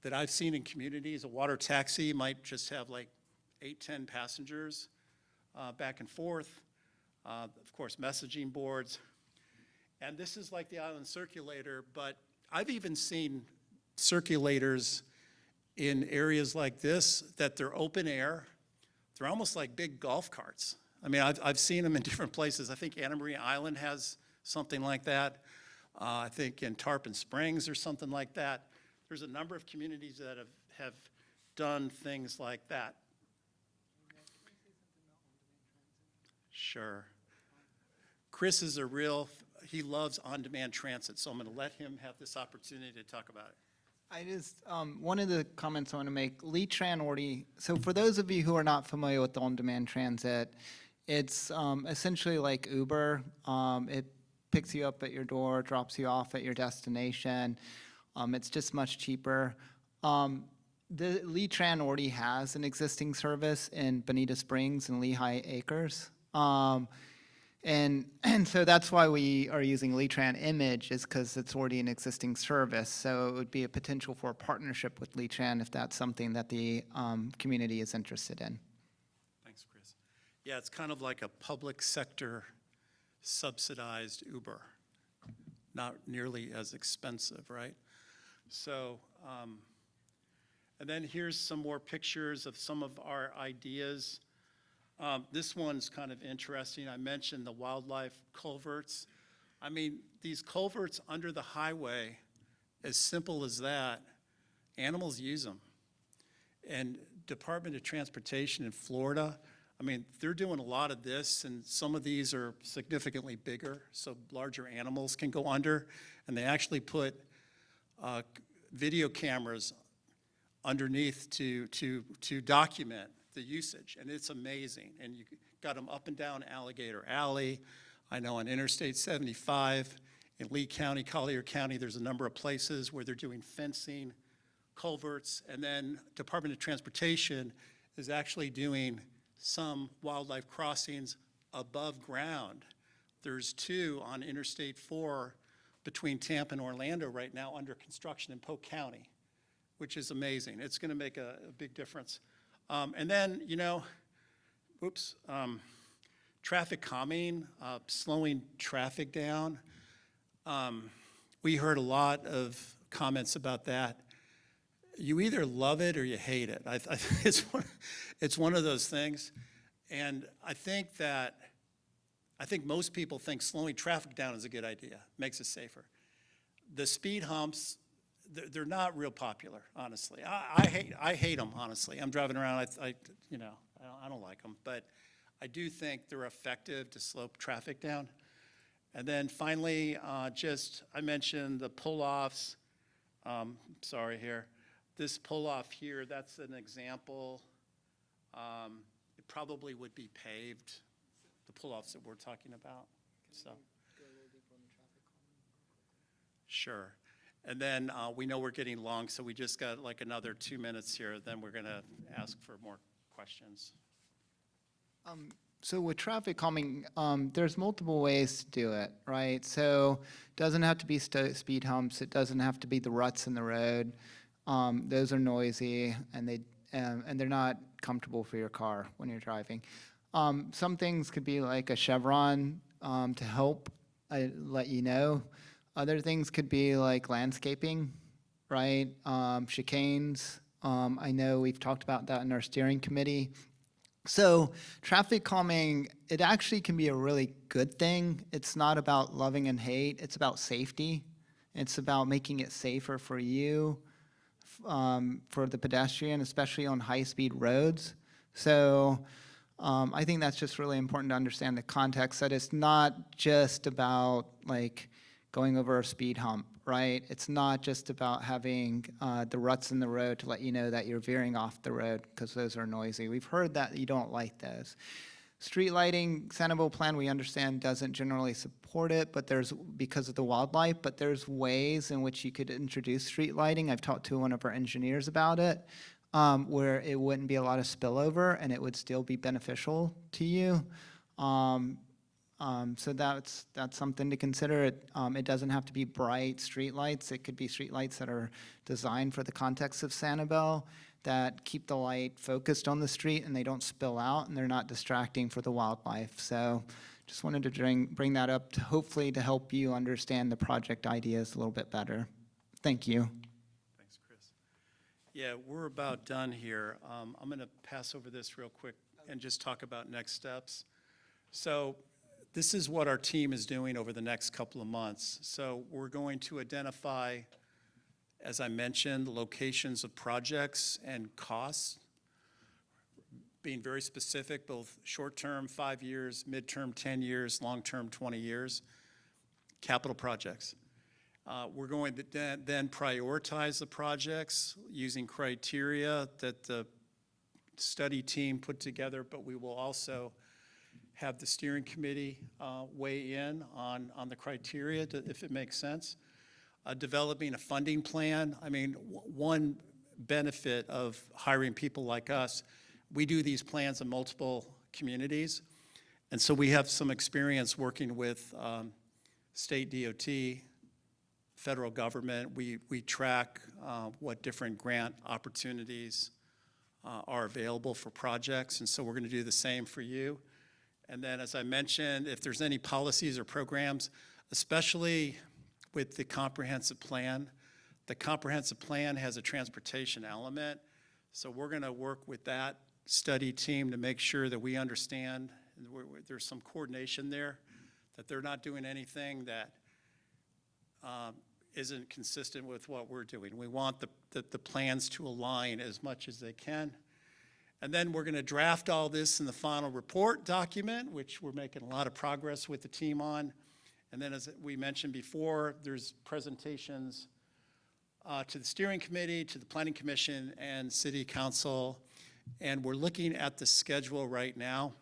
that I've seen in communities. A water taxi might just have like 8, 10 passengers back and forth. Of course, messaging boards. And this is like the island circulator, but I've even seen circulators in areas like this that they're open air. They're almost like big golf carts. I mean, I've seen them in different places. I think Anna Maria Island has something like that. I think in Tarpon Springs or something like that. There's a number of communities that have done things like that. Sure. Chris is he loves on-demand transit, so I'm going to let him have this opportunity to talk about it. I just, one of the comments I want to make, Leetran already, so for those of you who are not familiar with on-demand transit, it's essentially like Uber. It picks you up at your door, drops you off at your destination. It's just much cheaper. The Leetran already has an existing service in Bonita Springs and Lehigh Acres. And so that's why we are using Leetran Image, is because it's already an existing service. So it would be a potential for a partnership with Leetran if that's something that the community is interested in. Thanks, Chris. Yeah, it's kind of like a public sector subsidized Uber, not nearly as expensive, right? So, and then here's some more pictures of some of our ideas. This one's kind of interesting. I mentioned the wildlife culverts. I mean, these culverts under the highway, as simple as that, animals use them. And Department of Transportation in Florida, I mean, they're doing a lot of this, and some of these are significantly bigger, so larger animals can go under. And they actually put video cameras underneath to document the usage, and it's amazing. And you got them up and down Alligator Alley. I know on Interstate 75 in Lee County, Collier County, there's a number of places where they're doing fencing, culverts, and then Department of Transportation is actually doing some wildlife crossings above ground. There's 2 on Interstate 4 between Tampa and Orlando right now under construction in Polk County, which is amazing. It's going to make a big difference. And then, traffic calming, slowing traffic down. We heard a lot of comments about that. You either love it or you hate it. It's one of those things. And I think most people think slowing traffic down is a good idea, makes it safer. The speed humps, they're not real popular, honestly. I hate them, honestly. I'm driving around, I don't like them, but I do think they're effective to slow traffic down. And then finally, I mentioned the pull-offs. Sorry here. This pull-off here, that's an example. It probably would be paved, the pull-offs that we're talking about, so. Sure. And then we know we're getting long, so we just got like another 2 minutes here, then we're going to ask for more questions. So with traffic calming, there's multiple ways to do it, right? So it doesn't have to be speed humps. It doesn't have to be the ruts in the road. Those are noisy, and they're not comfortable for your car when you're driving. Some things could be like a chevron to help let you know. Other things could be like landscaping, right? Chicanes. I know we've talked about that in our steering committee. So traffic calming, it actually can be a really good thing. It's not about loving and hate. It's about safety. It's about making it safer for you, for the pedestrian, especially on high-speed roads. So I think that's just really important to understand the context, that it's not just about like going over a speed hump, right? It's not just about having the ruts in the road to let you know that you're veering off the road, because those are noisy. We've heard that you don't like those. Street lighting, Sanibel plan, we understand, doesn't generally support it, but because of the wildlife, but there's ways in which you could introduce street lighting. I've talked to one of our engineers about it, where it wouldn't be a lot of spillover and it would still be beneficial to you. So that's something to consider. It doesn't have to be bright streetlights. It could be streetlights that are designed for the context of Sanibel that keep the light focused on the street and they don't spill out and they're not distracting for the wildlife. So just wanted to bring that up to hopefully to help you understand the project ideas a little bit better. Thank you. Thanks, Chris. Yeah, we're about done here. I'm going to pass over this real quick and just talk about next steps. So this is what our team is doing over the next couple of months. So we're going to identify, as I mentioned, locations of projects and costs, being very specific, both short-term, 5 years, mid-term, 10 years, long-term, 20 years, capital projects. We're going to then prioritize the projects using criteria that the study team put together, but we will also have the steering committee weigh in on the criteria, if it makes sense. Developing a funding plan. I mean, one benefit of hiring people like us, we do these plans in multiple communities, and so we have some experience working with state DOT, federal government. We track what different grant opportunities are available for projects, and so we're going to do the same for you. And then, as I mentioned, if there's any policies or programs, especially with the comprehensive plan has a transportation element, so we're going to work with that study team to make sure that we understand, and there's some coordination there, that they're not doing anything that isn't consistent with what we're doing. We want the plans to align as much as they can. And then we're going to draft all this in the final report document, which we're making a lot of progress with the team on. And then, as we mentioned before, there's presentations to the steering committee, to the planning commission, and city council. And we're looking at the schedule right now.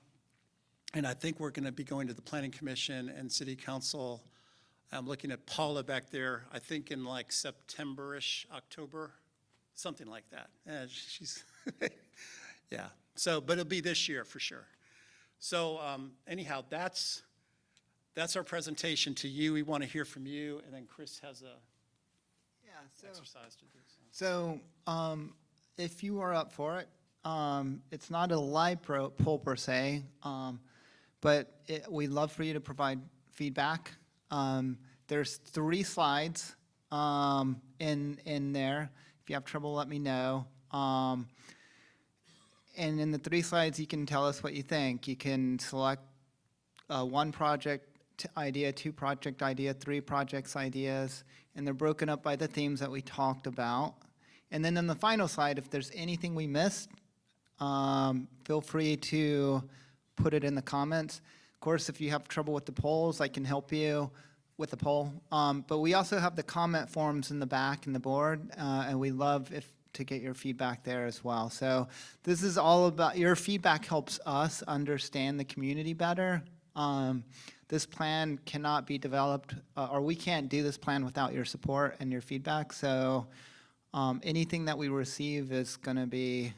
And I think we're going to be going to the planning commission and city council. I'm looking at Paula back there, I think in like September-ish, October, something like that. She's, yeah. So, but it'll be this year for sure. So anyhow, that's our presentation to you. We want to hear from you, and then Chris has a exercise to do. So if you are up for it, it's not a live poll per se, but we'd love for you to provide feedback. There's 3 slides in there. If you have trouble, let me know. And in the 3 slides, you can tell us what you think. You can select 1 project idea, 2 project idea, 3 projects ideas, and they're broken up by the themes that we talked about. And then on the final slide, if there's anything we missed, feel free to put it in the comments. Of course, if you have trouble with the polls, I can help you with the poll. But we also have the comment forms in the back in the board, and we love to get your feedback there as well. So this is all about, your feedback helps us understand the community better. This plan cannot be developed, or we can't do this plan without your support and your feedback. So anything that we receive is going to be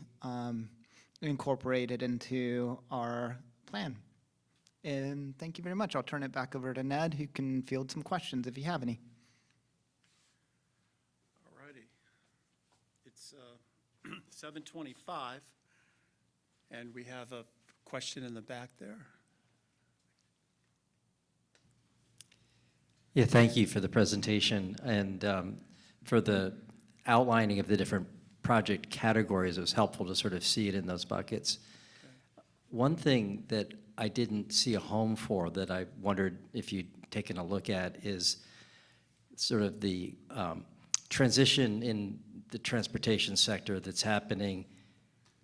incorporated into our plan. And thank you very much. I'll turn it back over to Ned, who can field some questions if you have any. All righty. It's 7:25, and we have a question in the back there. Yeah, thank you for the presentation and for the outlining of the different project categories. It was helpful to sort of see it in those buckets. Okay. One thing that I didn't see a home for that I wondered if you'd taken a look at is sort of the transition in the transportation sector that's happening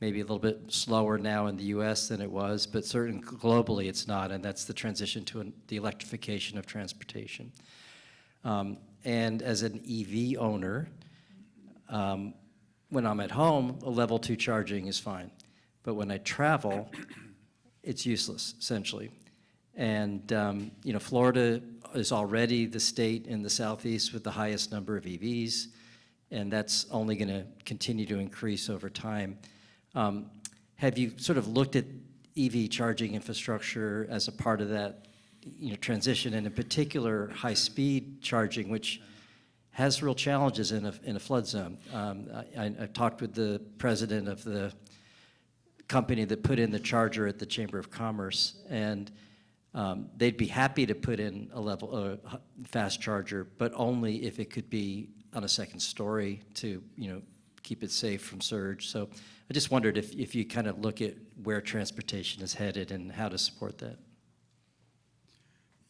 maybe a little bit slower now in the US than it was, but certainly globally it's not, and that's the transition to the electrification of transportation. And as an EV owner, when I'm at home, a level 2 charging is fine. But when I travel, it's useless, essentially. And you know, Florida is already the state in the southeast with the highest number of EVs, and that's only going to continue to increase over time. Have you sort of looked at EV charging infrastructure as a part of that transition, and in particular, high-speed charging, which has real challenges in a flood zone. I talked with the president of the company that put in the charger at the Chamber of Commerce, and they'd be happy to put in a fast charger, but only if it could be on a second story to, keep it safe from surge. So I just wondered if you kind of look at where transportation is headed and how to support that.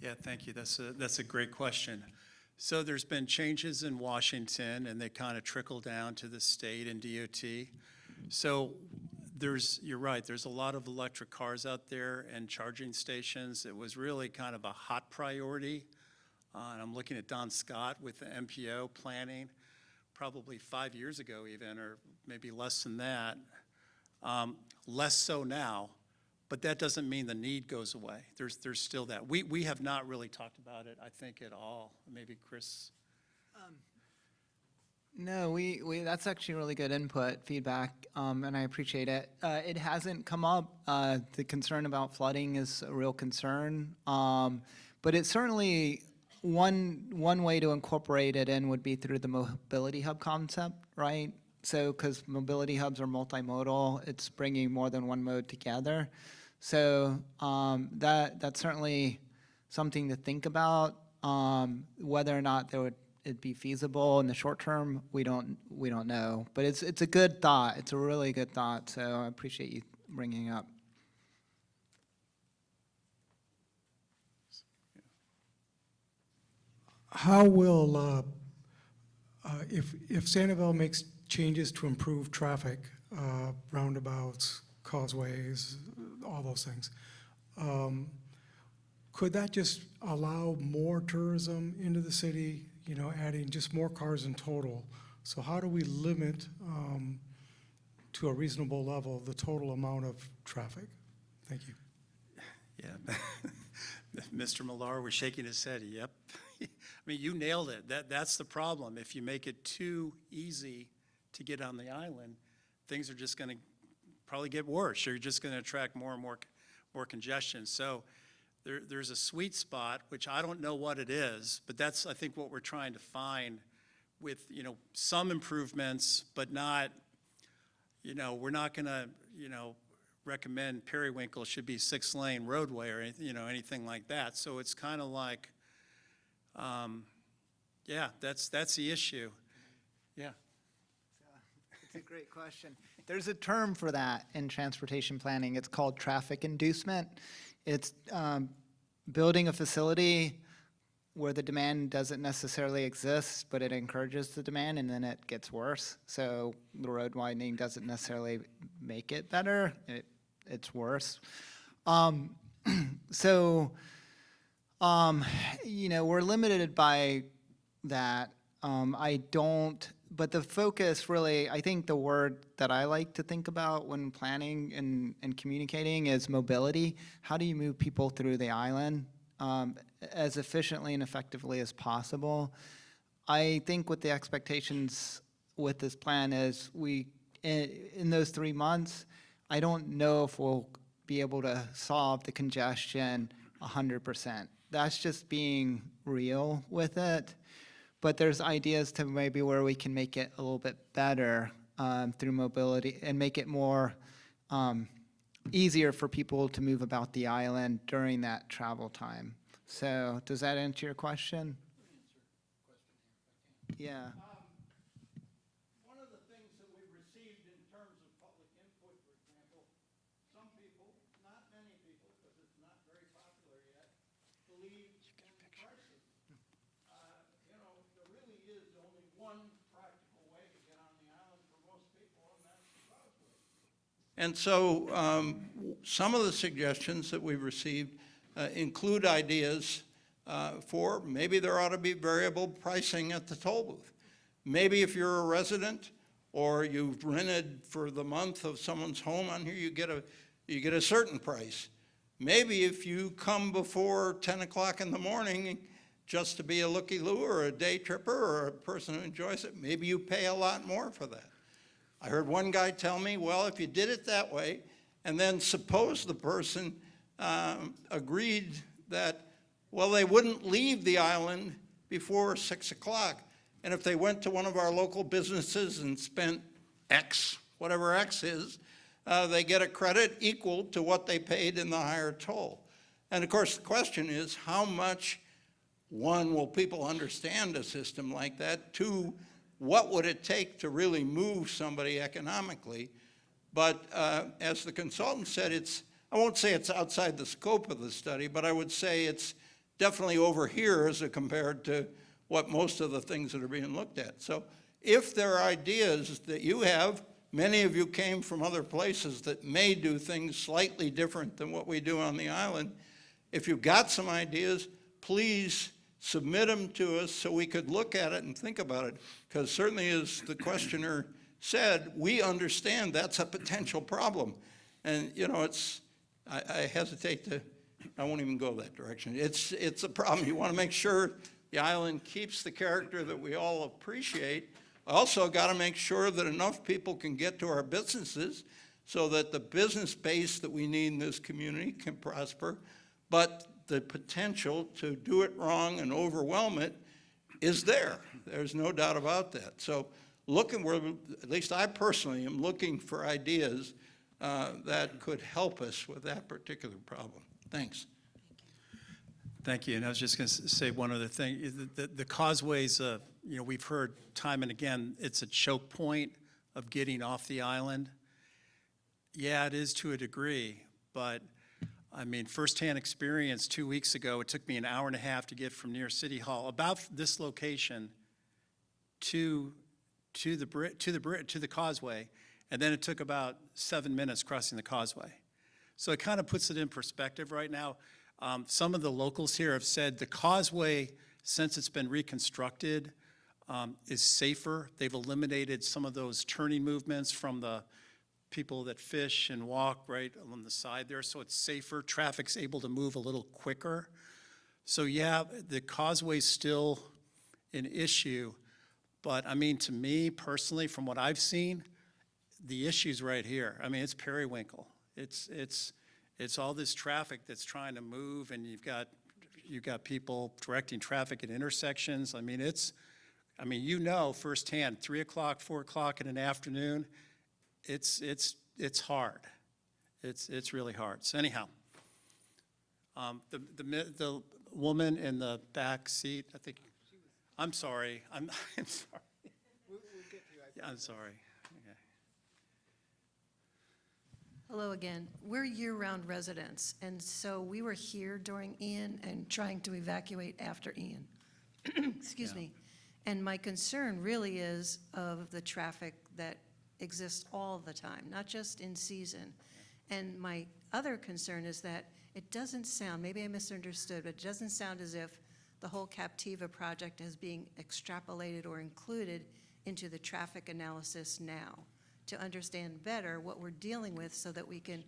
Yeah, thank you. That's a great question. So there's been changes in Washington, and they kind of trickle down to the state and DOT. So you're right, there's a lot of electric cars out there and charging stations. It was really kind of a hot priority. And I'm looking at Don Scott with the MPO planning, probably 5 years ago even, or maybe less than that. Less so now, but that doesn't mean the need goes away. There's still that. We have not really talked about it, I think, at all. Maybe Chris? No, that's actually really good input, feedback, and I appreciate it. It hasn't come up. The concern about flooding is a real concern, but it's certainly one way to incorporate it in would be through the mobility hub concept, right? So, because mobility hubs are multimodal, it's bringing more than one mode together. So that's certainly something to think about. Whether or not it'd be feasible in the short term, we don't know. But it's a good thought. It's a really good thought. So I appreciate you bringing it up. How will, if Sanibel makes changes to improve traffic, roundabouts, causeways, all those things, could that just allow more tourism into the city, adding just more cars in total? So how do we limit to a reasonable level the total amount of traffic? Thank you. Yeah. Mr. Millar was shaking his head, yep. I mean, you nailed it. That's the problem. If you make it too easy to get on the island, things are just going to probably get worse. You're just going to attract more and more congestion. So there's a sweet spot, which I don't know what it is, but that's, I think, what we're trying to find with, some improvements, but not, we're not going to, recommend Periwinkle should be 6-lane roadway or anything, anything like that. So it's kind of like, yeah, that's the issue. Yeah. It's a great question. There's a term for that in transportation planning. It's called traffic inducement. It's building a facility where the demand doesn't necessarily exist, but it encourages the demand, and then it gets worse. So the road widening doesn't necessarily make it better. It's worse. So, we're limited by that. But the focus really, I think the word that I like to think about when planning and communicating is mobility. How do you move people through the island as efficiently and effectively as possible? I think what the expectations with this plan is in those 3 months, I don't know if we'll be able to solve the congestion 100%. That's just being real with it. But there's ideas to maybe where we can make it a little bit better through mobility and make it more easier for people to move about the island during that travel time. So does that answer your question? Yeah. One of the things that we've received in terms of public input, for example, some people, not many people, because it's not very popular yet, believe in prices. There really is only one practical way to get on the island for most people, and that's the causeway. And so some of the suggestions that we've received include ideas for maybe there ought to be variable pricing at the toll booth. Maybe if you're a resident or you've rented for the month of someone's home on here, you get a certain price. Maybe if you come before 10 o'clock in the morning just to be a looky-loo or a day tripper or a person who enjoys it, maybe you pay a lot more for that. I heard one guy tell me, well, if you did it that way, and then suppose the person agreed that Well, they wouldn't leave the island before 6 o'clock. And if they went to one of our local businesses and spent X, whatever X is, they get a credit equal to what they paid in the higher toll. And of course, the question is, how much, one, will people understand a system like that? Two, what would it take to really move somebody economically? But as the consultant said, I won't say it's outside the scope of the study, but I would say it's definitely over here as compared to what most of the things that are being looked at. So if there are ideas that you have, many of you came from other places that may do things slightly different than what we do on the island. If you've got some ideas, please submit them to us so we could look at it and think about it. Because certainly, as the questioner said, we understand that's a potential problem. And, you know, I hesitate to, I won't even go that direction. It's a problem. You want to make sure the island keeps the character that we all appreciate. Also got to make sure that enough people can get to our businesses so that the business base that we need in this community can prosper. But the potential to do it wrong and overwhelm it is there. There's no doubt about that. So at least I personally am looking for ideas that could help us with that particular problem. Thanks. Thank you. And I was just going to say one other thing. The causeways, you know, we've heard time and again, it's a choke point of getting off the island. Yeah, it is to a degree, but I mean, firsthand experience 2 weeks ago, it took me an hour and a half to get from near City Hall, about this location, to the causeway, and then it took about 7 minutes crossing the causeway. So it kind of puts it in perspective right now. Some of the locals here have said the causeway, since it's been reconstructed, is safer. They've eliminated some of those turning movements from the people that fish and walk right along the side there, so it's safer. Traffic's able to move a little quicker. So yeah, the causeway's still an issue, but I mean, to me personally, from what I've seen, the issue's right here. I mean, it's periwinkle. It's all this traffic that's trying to move, and you've got people directing traffic at intersections. I mean, you know firsthand, 3 o'clock, 4 o'clock in an afternoon, it's hard. It's really hard. So anyhow, the woman in the back seat, I think, I'm sorry. I'm sorry. Yeah, I'm sorry. Okay. Hello again. We're year-round residents, and so we were here during Ian and trying to evacuate after Ian. Excuse me. And my concern really is of the traffic that exists all the time, not just in season. And my other concern is that it doesn't sound, maybe I misunderstood, but it doesn't sound as if the whole Captiva project is being extrapolated or included into the traffic analysis now, to understand better what we're dealing with so that we can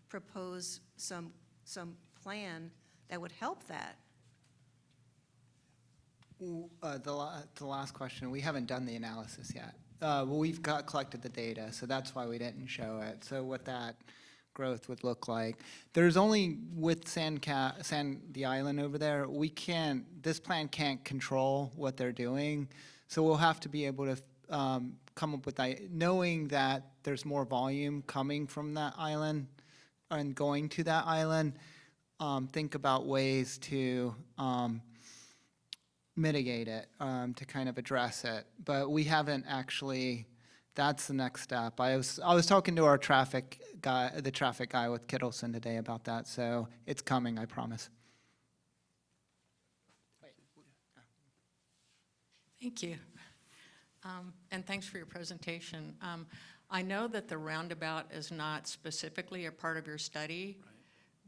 propose some plan that would help that. The last question, we haven't done the analysis yet. Well, we've collected the data, so that's why we didn't show it. So what that growth would look like. There's only, with the island over there, this plan can't control what they're doing. So we'll have to be able to come up with, knowing that there's more volume coming from that island and going to that island, think about ways to mitigate it, to kind of address it. But we haven't actually, that's the next step. I was talking to our traffic guy, the traffic guy with Kittleson today about that, so it's coming, I promise. Thank you. And thanks for your presentation. I know that the roundabout is not specifically a part of your study,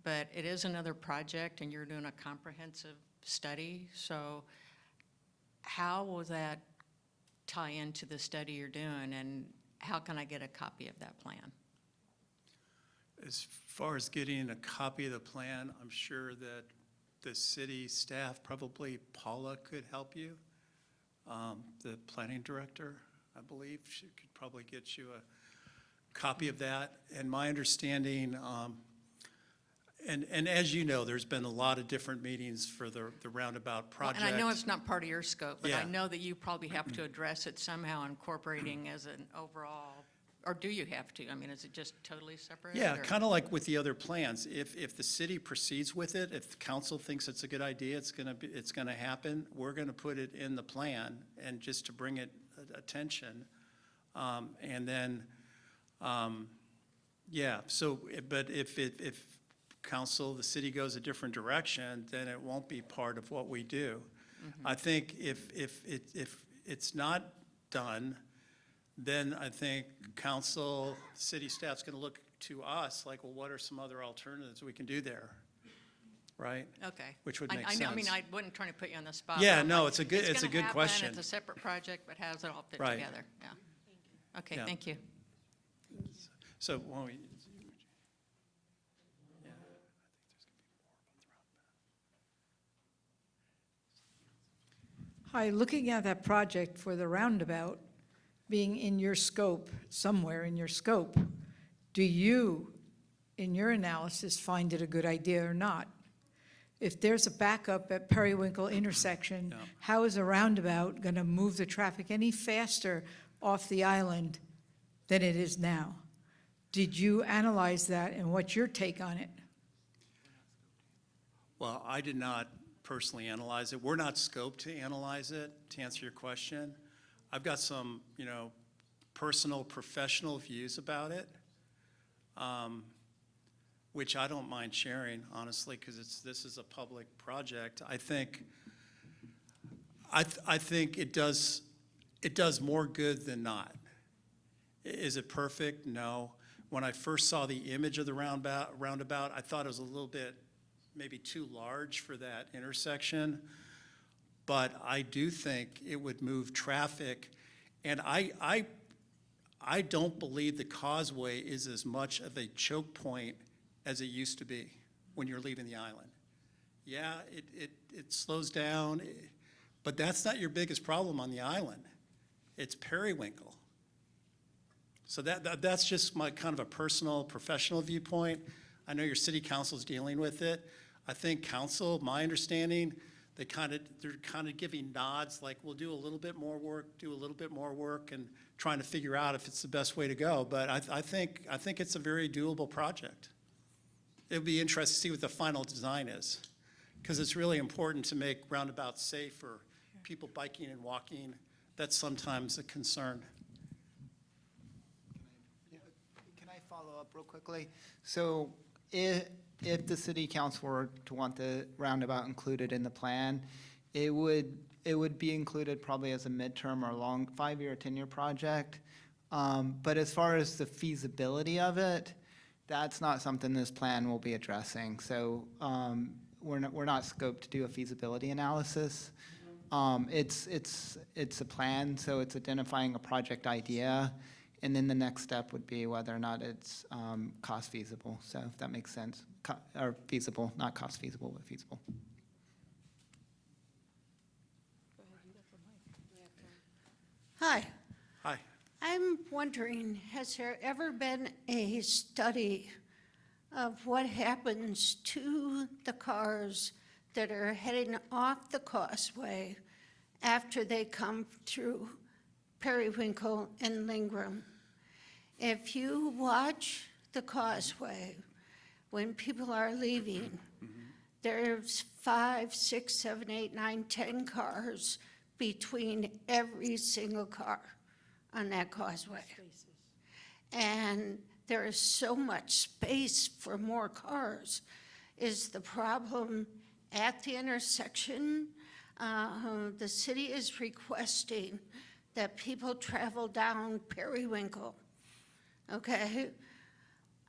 but it is another project and you're doing a comprehensive study. So how will that tie into the study you're doing, and how can I get a copy of that plan? As far as getting a copy of the plan, I'm sure that the city staff, probably Paula, could help you. The planning director, I believe, she could probably get you a copy of that. And my understanding, And as you know, there's been a lot of different meetings for the roundabout Well, project. and I know it's not part of your scope, but I Yeah. know that you probably have to address it somehow, incorporating as an overall, or do you have to? I mean, is it just totally separate? Yeah, or- kind of like with the other plans. If the city proceeds with it, if the council thinks it's a good idea, it's gonna happen, we're gonna put it in the plan and just to bring it attention. And then, yeah, so, but if council, the city goes a different direction, then it won't be part of what we do. I think if it's not done, then I think council, city staff's gonna look to us like, well, what are some other alternatives we can do there? Right? Okay. Which would I- make I know- I mean, sense. I wasn't trying to put you on the spot. Yeah, but I'm no, like, it's a good gonna happen, question. It's a separate project, but how does it all fit Right. together? Yeah. Okay, Yeah. thank you. So, why don't we, Hi, looking at that project for the roundabout being in your scope, somewhere in your scope, do you, in your analysis, find it a good idea or not? If there's a backup at Periwinkle intersection, Yeah. how is a roundabout going to move the traffic any faster off the island than it is now? Did you analyze that, and what's your take on it? well, I did not personally analyze it. We're not scoped to analyze it, to answer your question. I've got some, personal, professional views about it, which I don't mind sharing, honestly, because this is a public project. I think it does more good than not. Is it perfect? No. When I first saw the image of the roundabout, I thought it was a little bit maybe too large for that intersection. But I do think it would move traffic. And I don't believe the causeway is as much of a choke point as it used to be when you're leaving the island. Yeah, it slows down, but that's not your biggest problem on the island. It's Periwinkle. So that's just my kind of a personal, professional viewpoint. I know your city council's dealing with it. I think council, my understanding, they're kind of giving nods, like, we'll do a little bit more work, and trying to figure out if it's the best way to go. But I think it's a very doable project. It'll be interesting to see what the final design is, because it's really important to make roundabouts safe for people biking and walking. That's sometimes a concern. Can I follow up real quickly? So if the city council were to want the roundabout included in the plan, it would be included probably as a midterm or long 5-year or 10-year project. But as far as the feasibility of it, that's not something this plan will be addressing. So we're not scoped to do a feasibility analysis. It's a plan, so it's identifying a project idea, and then the next step would be whether or not it's cost feasible. So if that makes sense, or feasible, not cost feasible, but feasible. Hi, Hi. I'm wondering, has there ever been a study of what happens to the cars that are heading off the causeway after they come through Periwinkle and Lingram? If you watch the causeway, when people are leaving, there's 5, 6, 7, 8, 9, 10 cars between every single car on that causeway. And there is so much space for more cars. Is the problem at the intersection? The city is requesting that people travel down Periwinkle, okay?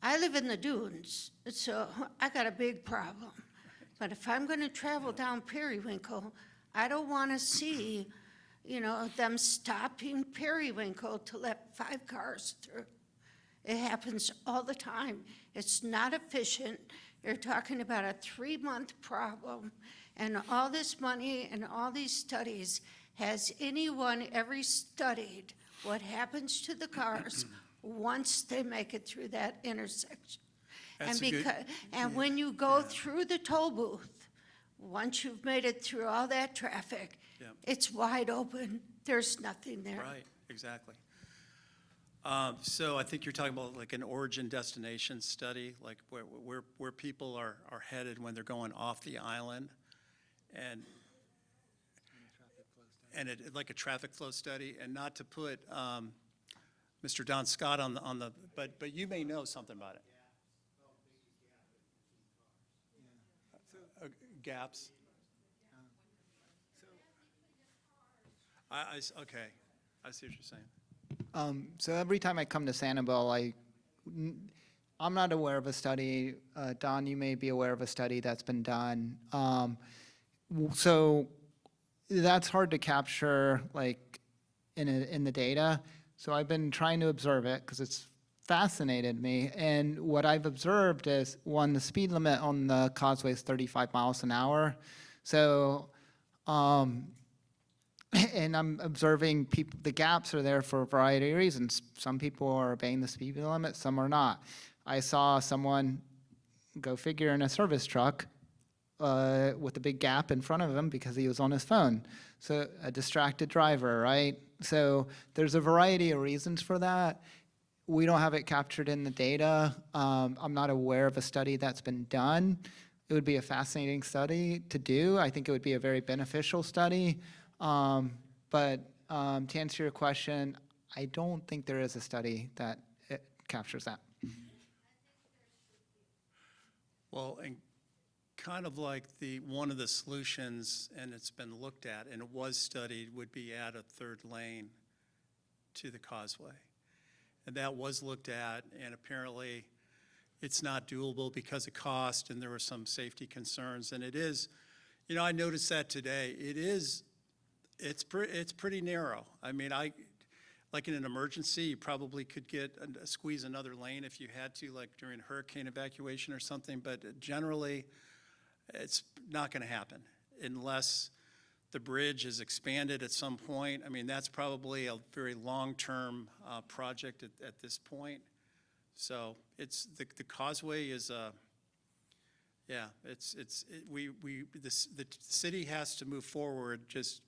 I live in the dunes, so I got a big problem. But if I'm gonna travel down Periwinkle, I don't wanna see, them stopping Periwinkle to let 5 cars through. It happens all the time. It's not efficient. You're talking about a 3-month problem, and all this money and all these studies. Has anyone ever studied what happens to the cars once they make it through that intersection? That's a good- And when you go through the toll booth, once you've made it through all that traffic, Yeah. it's wide open. There's nothing there. Right, exactly. So I think you're talking about like an origin destination study, like where people are headed when they're going off the island, and it like a traffic flow study, and not to put Mr. Don Scott on the but you may know something about it. Gaps. Okay, I see what you're saying. So every time I come to Sanibel, I'm not aware of a study. Don, you may be aware of a study that's been done. So that's hard to capture like in the data. So I've been trying to observe it because it's fascinated me. And what I've observed is, one, the speed limit on the causeway is 35 miles an hour. So, and I'm observing people, the gaps are there for a variety of reasons. Some people are obeying the speed limit, some are not. I saw someone, go figure, in a service truck with a big gap in front of him because he was on his phone. So a distracted driver, right? So there's a variety of reasons for that. We don't have it captured in the data. I'm not aware of a study that's been done. It would be a fascinating study to do. I think it would be a very beneficial study. But to answer your question, I don't think there is a study that captures that. Well, and kind of like one of the solutions, and it's been looked at, and it was studied, would be add a third lane to the causeway. And that was looked at, and apparently it's not doable because of cost, and there were some safety concerns. And it is, I noticed that today. It's pretty narrow. I mean, like in an emergency, you probably could squeeze another lane if you had to, like during hurricane evacuation or something, but generally, it's not gonna happen unless the bridge is expanded at some point. I mean, that's probably a very long-term project at this point. So it's, the causeway is, the city has to move forward just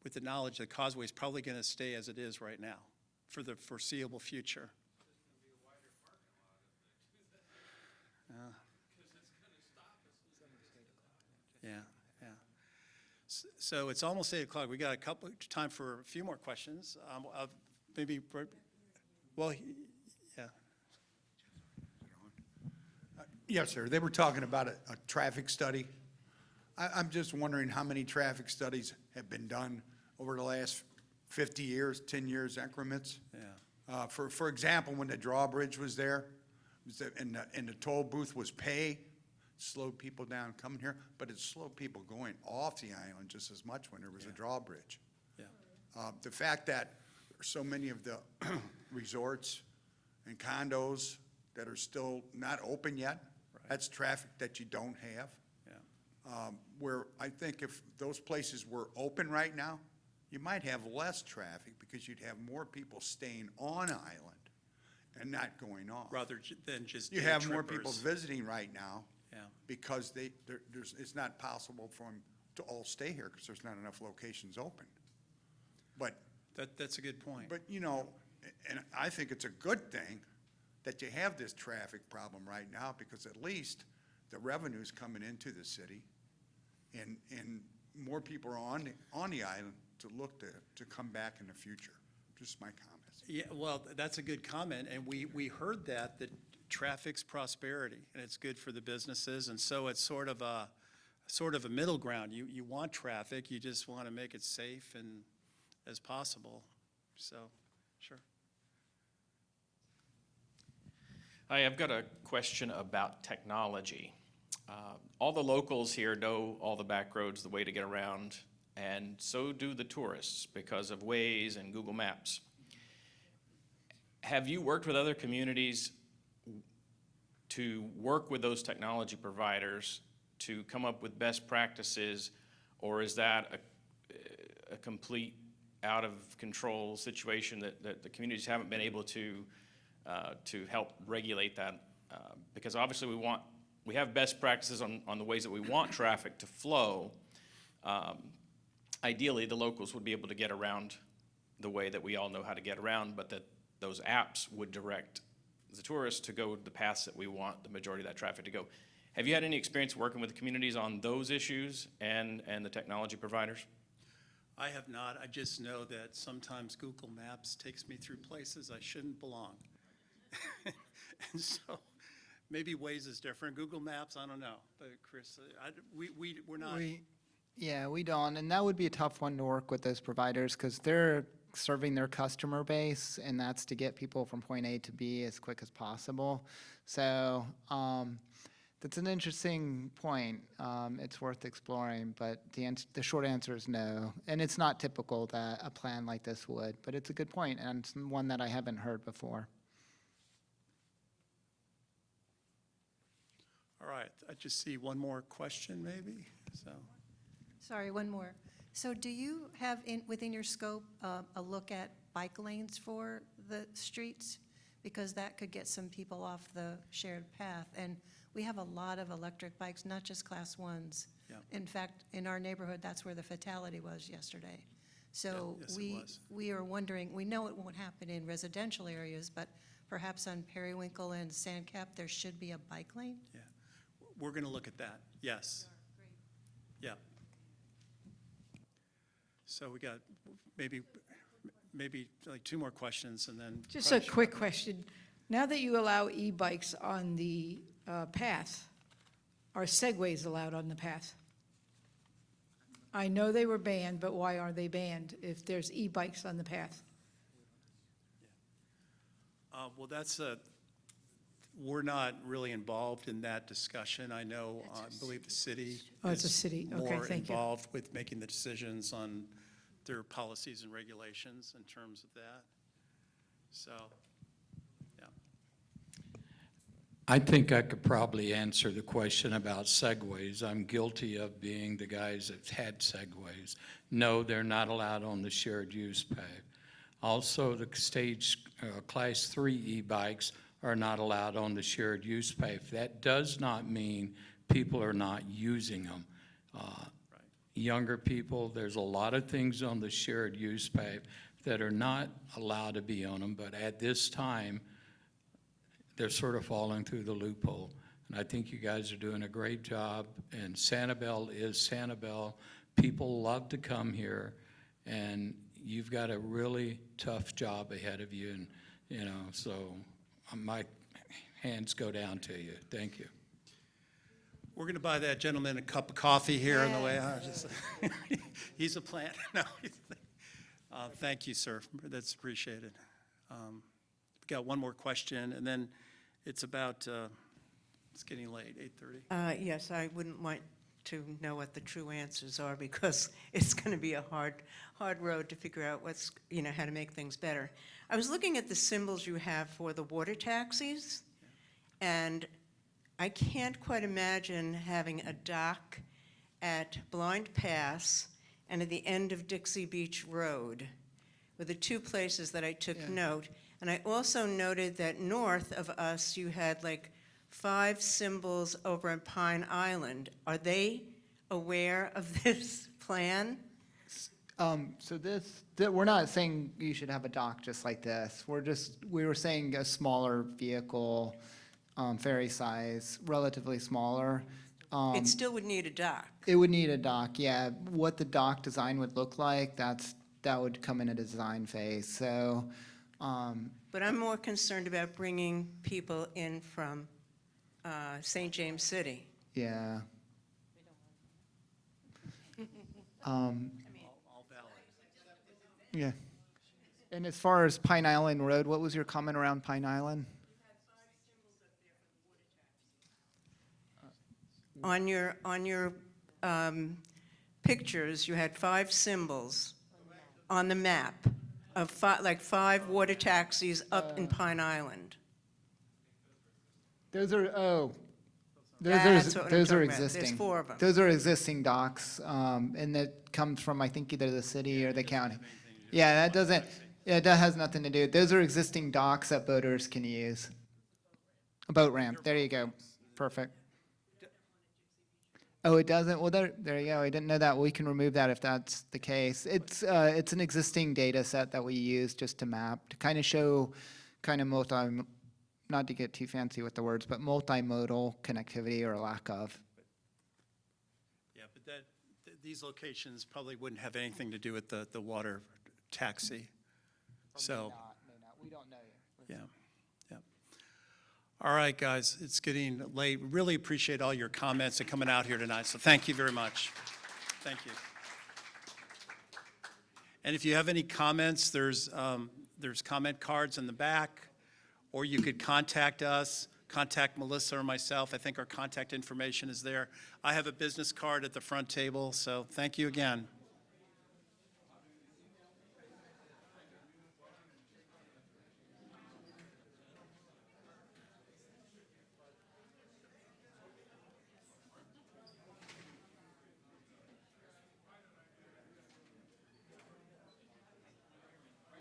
with the knowledge that causeway is probably gonna stay as it is right now for the foreseeable future. Yeah, yeah. So it's almost 8 o'clock. We got time for a few more questions. Maybe, well, yeah. Yes, sir. They were talking about a traffic study. I'm just wondering how many traffic studies have been done over the last 50 years, 10 years increments? Yeah. For example, when the drawbridge was there, and the toll booth was pay, slowed people down coming here, but it slowed people going off the island just as much when there was a drawbridge. Yeah. The fact that so many of the resorts and condos that are still not open yet, that's traffic that you don't have. Yeah. Where I think if those places were open right now, you might have less traffic because you'd have more people staying on island and not going off. Rather than just You day have more people trippers. visiting right now. Yeah. Because it's not possible for them to all stay here because there's not enough locations open. But, That's a good point. but and I think it's a good thing that you have this traffic problem right now because at least the revenue's coming into the city and more people are on the island to look to come back in the future. Just my comments. Yeah, well, that's a good comment, and we heard that traffic's prosperity, and it's good for the businesses, and so it's sort of a middle ground. You want traffic, you just want to make it safe and as possible, so, sure. Hi, I've got a question about technology. All the locals here know all the back roads, the way to get around, and so do the tourists because of Waze and Google Maps. Have you worked with other communities to work with those technology providers to come up with best practices, or is that a complete out-of-control situation that the communities haven't been able to help regulate that Because obviously we have best practices on the ways that we want traffic to flow. Ideally, the locals would be able to get around the way that we all know how to get around, but that those apps would direct the tourists to go the paths that we want the majority of that traffic to go. Have you had any experience working with the communities on those issues and the technology providers? I have not. I just know that sometimes Google Maps takes me through places I shouldn't belong. And so maybe Waze is different. Google Maps, I don't know. But Chris, we're not. Yeah, we don't, and that would be a tough one to work with those providers because they're serving their customer base, and that's to get people from point A to B as quick as possible. So that's an interesting point. It's worth exploring, but the short answer is no. And it's not typical that a plan like this would, but it's a good point and it's one that I haven't heard before. All right, I just see one more question maybe, so. Sorry, one more. So do you have within your scope a look at bike lanes for the streets? Because that could get some people off the shared path. And we have a lot of electric bikes, not just class ones. Yeah. In fact, in our neighborhood, that's where the fatality was yesterday. So Yeah, yes, it was. we are wondering, we know it won't happen in residential areas, but perhaps on Periwinkle and Sandcap, there should be a bike lane? Yeah, we're going to look at that, yes. Yeah. So we got maybe like two more questions and then. Just a quick question. Now that you allow e-bikes on the path, are segways allowed on the path? I know they were banned, but why are they banned if there's e-bikes on the path? Well, we're not really involved in that discussion. I know, I believe the city Oh, it's a is city. Okay, more thank you. involved with making the decisions on their policies and regulations in terms of that. So, yeah. I think I could probably answer the question about segways. I'm guilty of being the guys that had segways. No, they're not allowed on the shared use pave. Also, the class 3 e-bikes are not allowed on the shared use pave. That does not mean people are not using them. Younger people, there's a lot of things on the shared use pave that are not allowed to be on them, but at this time, they're sort of falling through the loophole. And I think you guys are doing a great job, and Sanibel is Sanibel. People love to come here, and you've got a really tough job ahead of you, and so my hands go down to you. Thank you. We're going to buy that gentleman a cup of coffee here on the way out. He's a plant. No. Thank you, sir. That's appreciated. We've got one more question, and then it's about, it's getting late, 8:30. Yes, I wouldn't want to know what the true answers are because it's going to be a hard road to figure out how to make things better. I was looking at the symbols you have for the water taxis, and I can't quite imagine having a dock at Blind Pass and at the end of Dixie Beach Road were the two places that I took note. And I also noted that north of us, you had like 5 symbols over in Pine Island. Are they aware of this plan? So we're not saying you should have a dock just like this. We were saying a smaller vehicle, ferry size, relatively smaller. It still would need a dock. It would need a dock, yeah. What the dock design would look like, that would come in a design phase, so. But I'm more concerned about bringing people in from St. James City. Yeah. All valid. Yeah. And as far as Pine Island Road, what was your comment around Pine Island? On your pictures, you had 5 symbols on the map of 5 water taxis up in Pine Island. Those are That's what I'm those are talking about. There's existing. 4 of them. Those are existing docks, and that comes from, I think, either the city or the county. Yeah, that has nothing to do. Those are existing docks that boaters can use. A boat ramp, there you go. Perfect. Oh, it doesn't? Well, there you go. I didn't know that. We can remove that if that's the case. It's an existing data set that we use just to map, to kind of show kind of not to get too fancy with the words, but multimodal connectivity or lack of. Yeah, but these locations probably wouldn't have anything to do with the water taxi. So, May not. We don't know yet. yeah, yeah. All right, guys, it's getting late. Really appreciate all your comments and coming out here tonight, so thank you very much. Thank you. And if you have any comments, there's comment cards in the back, or you could contact us, contact Melissa or myself. I think our contact information is there. I have a business card at the front table, so thank you again.